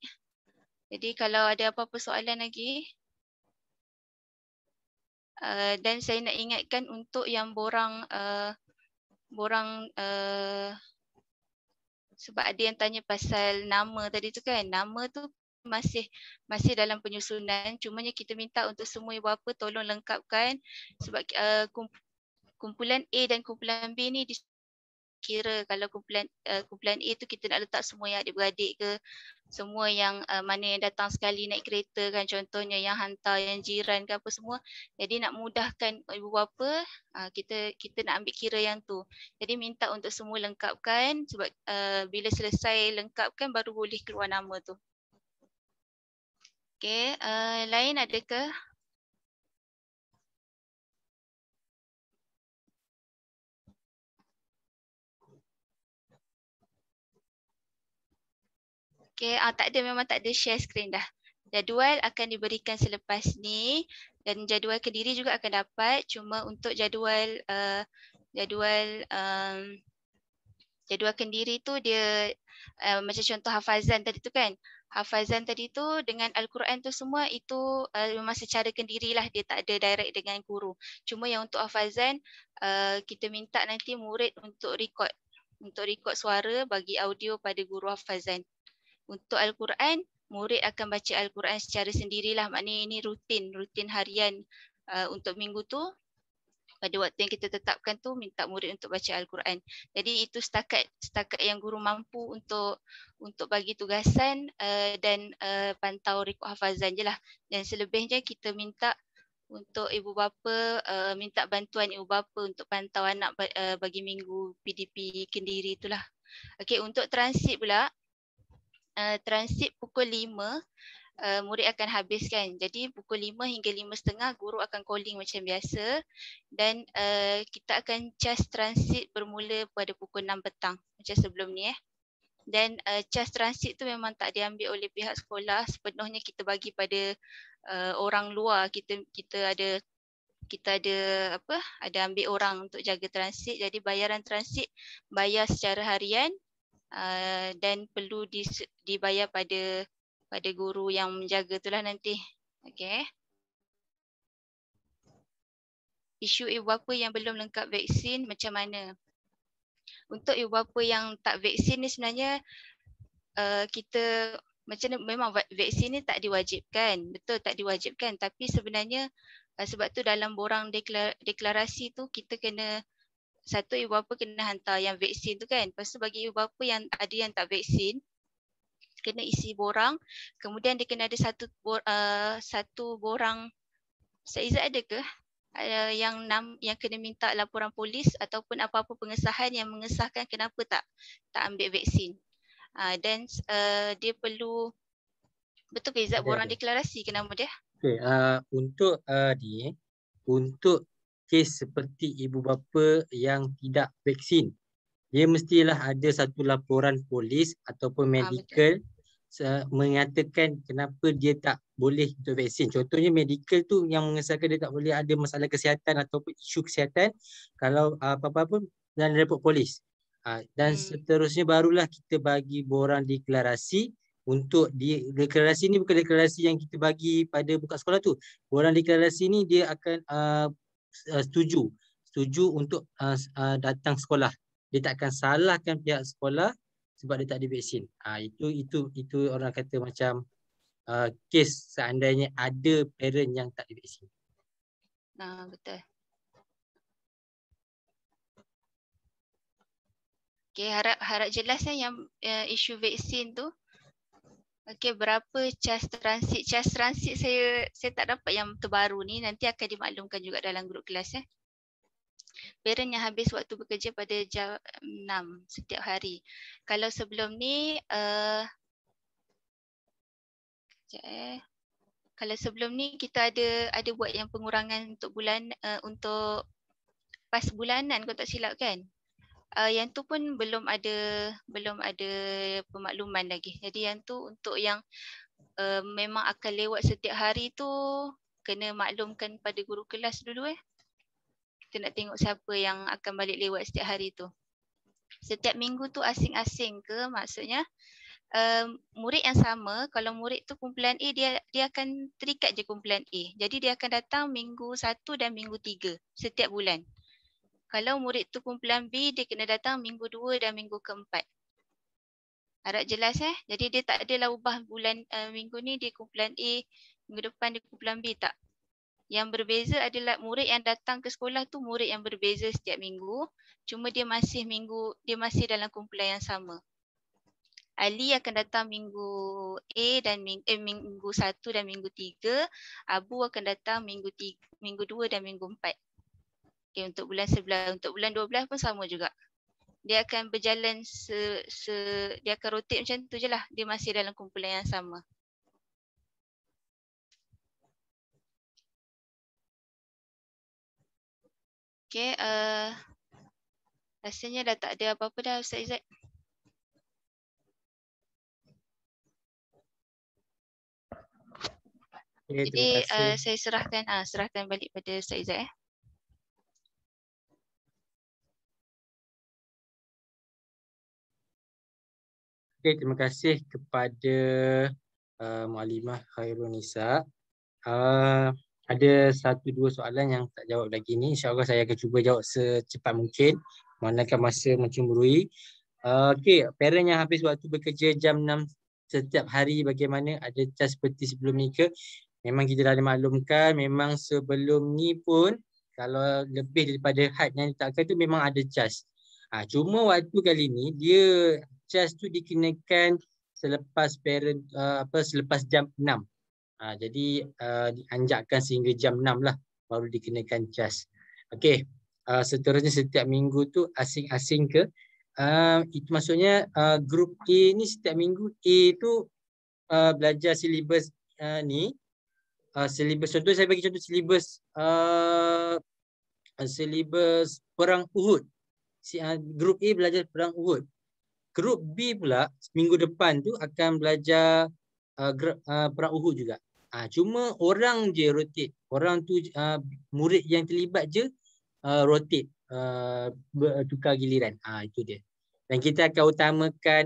B: Jadi kalau ada apa-apa soalan lagi. Dan saya nak ingatkan untuk yang borang sebab ada yang tanya pasal nama tadi tu kan. Nama tu masih dalam penyusunan. Cumanya kita minta untuk semua ibu bapa tolong lengkapkan sebab kumpulan A dan kumpulan B ni kira kalau kumpulan A tu kita nak letak semua yang adik-beradik ke, semua yang mana yang datang sekali naik kereta kan, contohnya yang hantar yang jiran ke apa semua. Jadi nak mudahkan ibu bapa, kita nak ambil kira yang tu. Jadi minta untuk semua lengkapkan sebab bila selesai lengkapkan baru boleh keluar nama tu. Okey, lain adakah? Okay, tak ada, memang tak ada share screen dah. Jadual akan diberikan selepas ni dan jadual Kediri juga akan dapat. Cuma untuk jadual Kediri tu dia macam contoh hafazan tadi tu kan. Hafazan tadi tu dengan Al-Quran tu semua itu memang secara kendiri lah, dia tak ada direct dengan guru. Cuma yang untuk hafazan kita minta nanti murid untuk record suara bagi audio pada guru hafazan. Untuk Al-Quran, murid akan baca Al-Quran secara sendirilah. Maknanya ini rutin harian untuk minggu tu. Pada waktu yang kita tetapkan tu, minta murid untuk baca Al-Quran. Jadi itu setakat yang guru mampu untuk bagi tugasan dan pantau rekod hafazan je lah. Dan selebihnya kita minta untuk ibu bapa, minta bantuan ibu bapa untuk pantau anak bagi minggu PDP Kendiri itulah. Okey, untuk transit pula, transit pukul 5 murid akan habiskan. Jadi pukul 5 hingga 5.30 guru akan calling macam biasa dan kita akan cas transit bermula pada pukul 6 petang macam sebelum ni. Dan cas transit tu memang tak diambil oleh pihak sekolah, sepenuhnya kita bagi pada orang luar. Kita ada ambil orang untuk jaga transit. Jadi bayaran transit bayar secara harian. Dan perlu dibayar pada guru yang menjaga itulah nanti. Okey. Isu ibu bapa yang belum lengkap vaksin macam mana? Untuk ibu bapa yang tak vaksin ni sebenarnya kita macam memang vaksin ni tak diwajibkan. Betul, tak diwajibkan, tapi sebenarnya Sebab tu dalam borang deklarasi tu kita kena, satu ibu bapa kena hantar yang vaksin tu kan. Lepas tu bagi ibu bapa yang ada yang tak vaksin, kena isi borang. Kemudian dia kena ada satu borang. Ustaz Izzat ada ke yang kena minta laporan polis ataupun apa-apa pengesahan yang mengesahkan kenapa tak ambil vaksin. Dan dia perlu, betul ke Izzat, borang deklarasi ke nama dia?
A: Okay, untuk untuk kes seperti ibu bapa yang tidak vaksin, dia mestilah ada satu laporan polis ataupun medical mengatakan kenapa dia tak boleh untuk vaksin. Contohnya medical tu yang mengesahkan dia tak boleh, ada masalah kesihatan ataupun isu kesihatan, kalau apa-apa pun dan report polis. Dan seterusnya barulah kita bagi borang deklarasi. Untuk deklarasi ni bukan deklarasi yang kita bagi pada buka sekolah tu. Borang deklarasi ni dia akan setuju untuk datang sekolah. Dia tak akan salahkan pihak sekolah sebab dia tak divaksin. Itu orang kata macam kes seandainya ada parent yang tak divaksin.
B: Betul. Okay, harap jelas yang isu vaksin tu. Okay, berapa cas transit? Cas transit saya tak dapat yang terbaru ni, nanti akan dimaklumkan juga dalam grup kelas Parent yang habis waktu bekerja pada jam 6 setiap hari. Kalau sebelum ni kalau sebelum ni kita ada buat yang pengurangan untuk untuk pas bulanan kalau tak silap kan. Yang tu pun belum ada pemakluman lagi. Jadi yang tu untuk yang memang akan lewat setiap hari tu kena maklumkan pada guru kelas dulu Kita nak tengok siapa yang akan balik lewat setiap hari tu. Setiap minggu tu asing-asing ke, maksudnya murid yang sama, kalau murid tu kumpulan A, dia akan terikat je kumpulan A. Jadi dia akan datang minggu 1 dan minggu 3 setiap bulan. Kalau murid tu kumpulan B, dia kena datang minggu 2 dan minggu ke-4. Harap jelas Jadi dia tak adalah ubah bulan minggu ni dia kumpulan A, minggu depan dia kumpulan B, tak. Yang berbeza adalah murid yang datang ke sekolah tu murid yang berbeza setiap minggu. Cuma dia masih dalam kumpulan yang sama. Ali akan datang minggu A dan minggu 1 dan minggu 3. Abu akan datang minggu 2 dan minggu 4. Okay, untuk bulan 11, untuk bulan 12 pun sama juga. Dia akan berjalan dia akan rotate macam tu je lah. Dia masih dalam kumpulan yang sama. Okay, rasanya dah tak ada apa-apa dah Ustaz Izzat.
A: Okay,
B: jadi saya serahkan balik pada Ustaz Izzat
A: Okay, terima kasih kepada Muallimah Khairul Nisa. Ada 1-2 soalan yang tak jawab lagi ni. InsyaAllah saya akan cuba jawab secepat mungkin. Manakah masa mencemburui. Okay, parent yang habis waktu bekerja jam 6 setiap hari bagaimana? Ada cas seperti sebelum ni ke? Memang kita dah dimaklumkan. Memang sebelum ni pun kalau lebih daripada had yang ditetapkan tu memang ada cas. Cuma waktu kali ni dia cas tu dikenakan selepas parent selepas jam 6. Jadi dianjakkan sehingga jam 6 lah baru dikenakan cas. Okey. Seterusnya setiap minggu tu asing-asing ke? Itu maksudnya grup A ni setiap minggu A tu belajar silibus ni. Silibus contoh saya bagi contoh silibus silibus perang Uhud. Grup A belajar perang Uhud. Grup B pula minggu depan tu akan belajar perang Uhud juga. Cuma orang je rotate. Orang tu murid yang terlibat je rotate, tukar giliran. Itu dia. Dan kita akan utamakan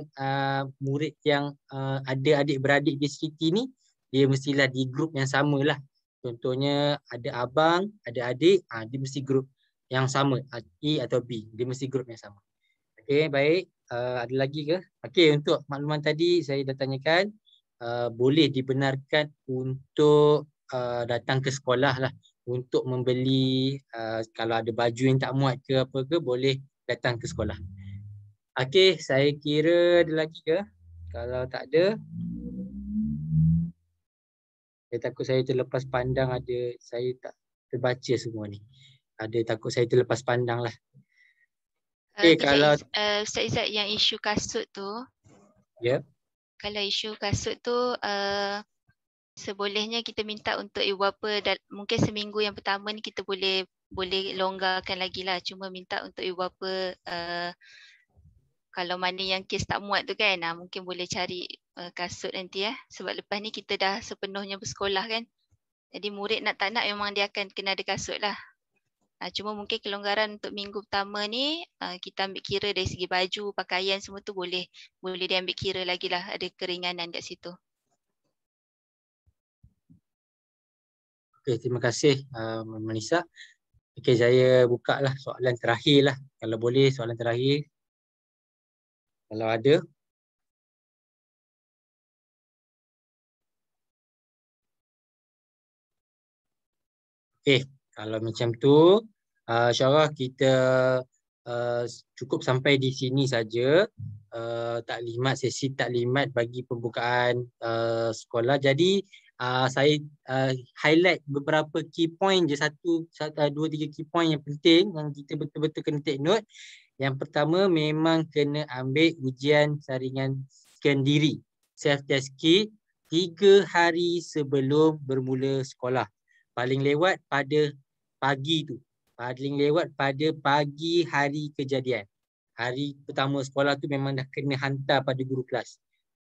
A: murid yang ada adik-beradik di SKT ni, dia mestilah di grup yang sama lah. Contohnya ada abang, ada adik, dia mesti grup yang sama, A atau B. Dia mesti grup yang sama. Okey, baik. Ada lagi ke? Okey, untuk makluman tadi saya dah tanyakan, boleh dibenarkan untuk datang ke sekolah lah. untuk membeli kalau ada baju yang tak muat ke apa ke, boleh datang ke sekolah. Okey, saya kira ada lagi ke? Kalau tak ada, saya takut saya terlepas pandang, ada saya tak terbaca semua ni. Ada takut saya terlepas pandang lah. Okey,
B: Kejap
A: kalau
B: Ustaz Izzat, yang isu kasut tu,
A: ya.
B: kalau isu kasut tu sebolehnya kita minta untuk ibu bapa mungkin seminggu yang pertama ni kita boleh longgarkan lagi lah, cuma minta untuk ibu bapa kalau mana yang kes tak muat tu kan, mungkin boleh cari kasut nanti sebab lepas ni kita dah sepenuhnya bersekolah kan, jadi murid nak tak nak memang dia akan kena ada kasut lah. Cuma mungkin kelonggaran untuk minggu pertama ni kita ambil kira dari segi baju, pakaian semua tu boleh dia ambil kira lagi lah, ada keringanan kat situ.
A: Okey, terima kasih Manisa. Okey, saya buka lah soalan terakhir lah. Kalau boleh soalan terakhir. Kalau ada. Okey, kalau macam tu, InsyaAllah kita cukup sampai di sini saja. Taklimat, sesi taklimat bagi pembukaan sekolah. Jadi saya highlight beberapa key point je, dua, tiga key point yang penting yang kita betul-betul kena take note. Yang pertama, memang kena ambil ujian saringan sendiri, self test kit 3 hari sebelum bermula sekolah. Paling lewat pada pagi tu. Paling lewat pada pagi hari kejadian. Hari pertama sekolah tu memang dah kena hantar pada guru kelas.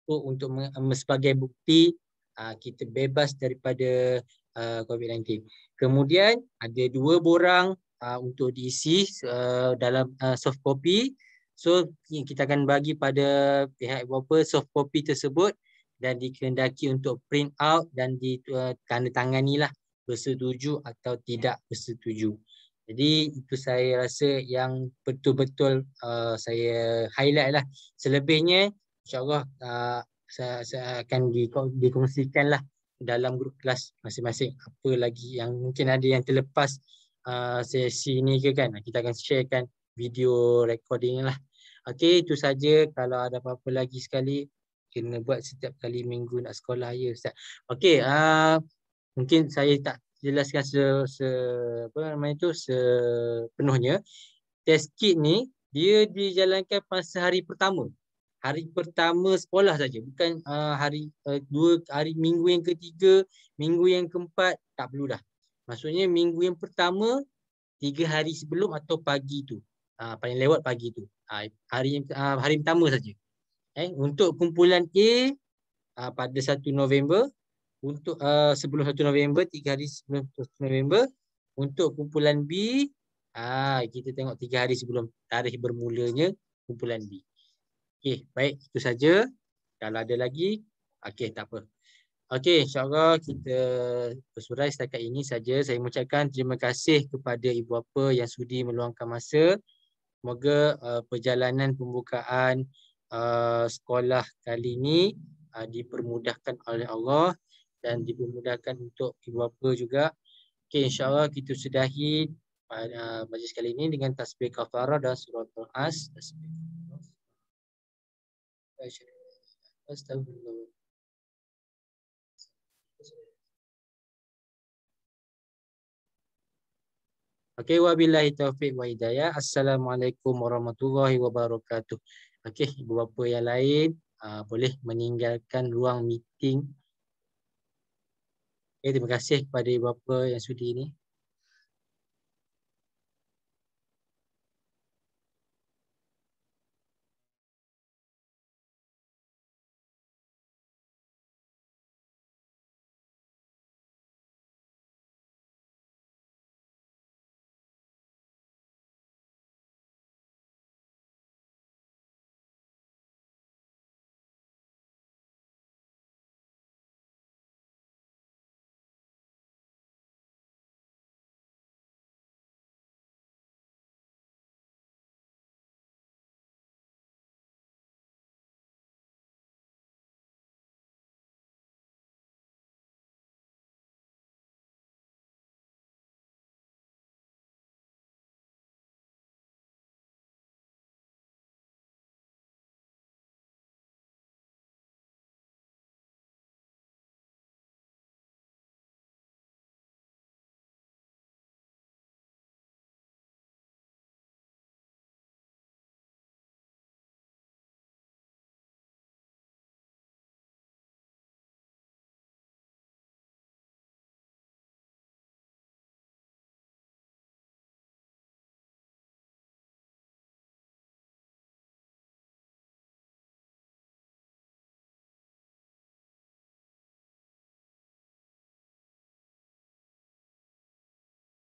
A: So, untuk sebagai bukti kita bebas daripada COVID-19. Kemudian ada 2 borang untuk diisi dalam soft copy. So kita akan bagi pada pihak ibu bapa soft copy tersebut dan dikehendaki untuk print out dan ditandatangani lah bersetuju atau tidak bersetuju. Jadi itu saya rasa yang betul-betul saya highlight lah. Selebihnya insyaAllah saya akan dikongsikan lah dalam grup kelas masing-masing. Apa lagi yang mungkin ada yang terlepas sesi ni ke kan, kita akan sharekan video recording lah. Okey, itu saja. Kalau ada apa-apa lagi sekali, kena buat setiap kali minggu nak sekolah ya Ustaz. Okey, mungkin saya tak jelaskan sepenuhnya. Test kit ni dia dijalankan masa hari pertama. Hari pertama sekolah saja, bukan minggu yang ketiga, minggu yang keempat, tak perlu dah. Maksudnya minggu yang pertama 3 hari sebelum atau pagi tu. Paling lewat pagi tu. Hari pertama saja. Untuk kumpulan A pada 1 November, untuk sebelum 1 November, 3 hari sebelum 1 November. Untuk kumpulan B, kita tengok 3 hari sebelum tarikh bermulanya kumpulan B. Okey, baik, itu saja. Kalau ada lagi, okey, tak apa. Okey, insyaAllah kita bersurai setakat ini saja. Saya mengucapkan terima kasih kepada ibu bapa yang sudi meluangkan masa. Semoga perjalanan pembukaan sekolah kali ini dipermudahkan oleh Allah dan dipermudahkan untuk ibu bapa juga. Okey, insyaAllah kita sudahi majlis kali ini dengan tasbih kafarah dan surah Al-As. Astagfirullah. Okey, wabillahi taufiq wa hidayah. Assalamualaikum warahmatullahi wabarakatuh. Okey, ibu bapa yang lain boleh meninggalkan ruang meeting. Terima kasih kepada ibu bapa yang sudi ini.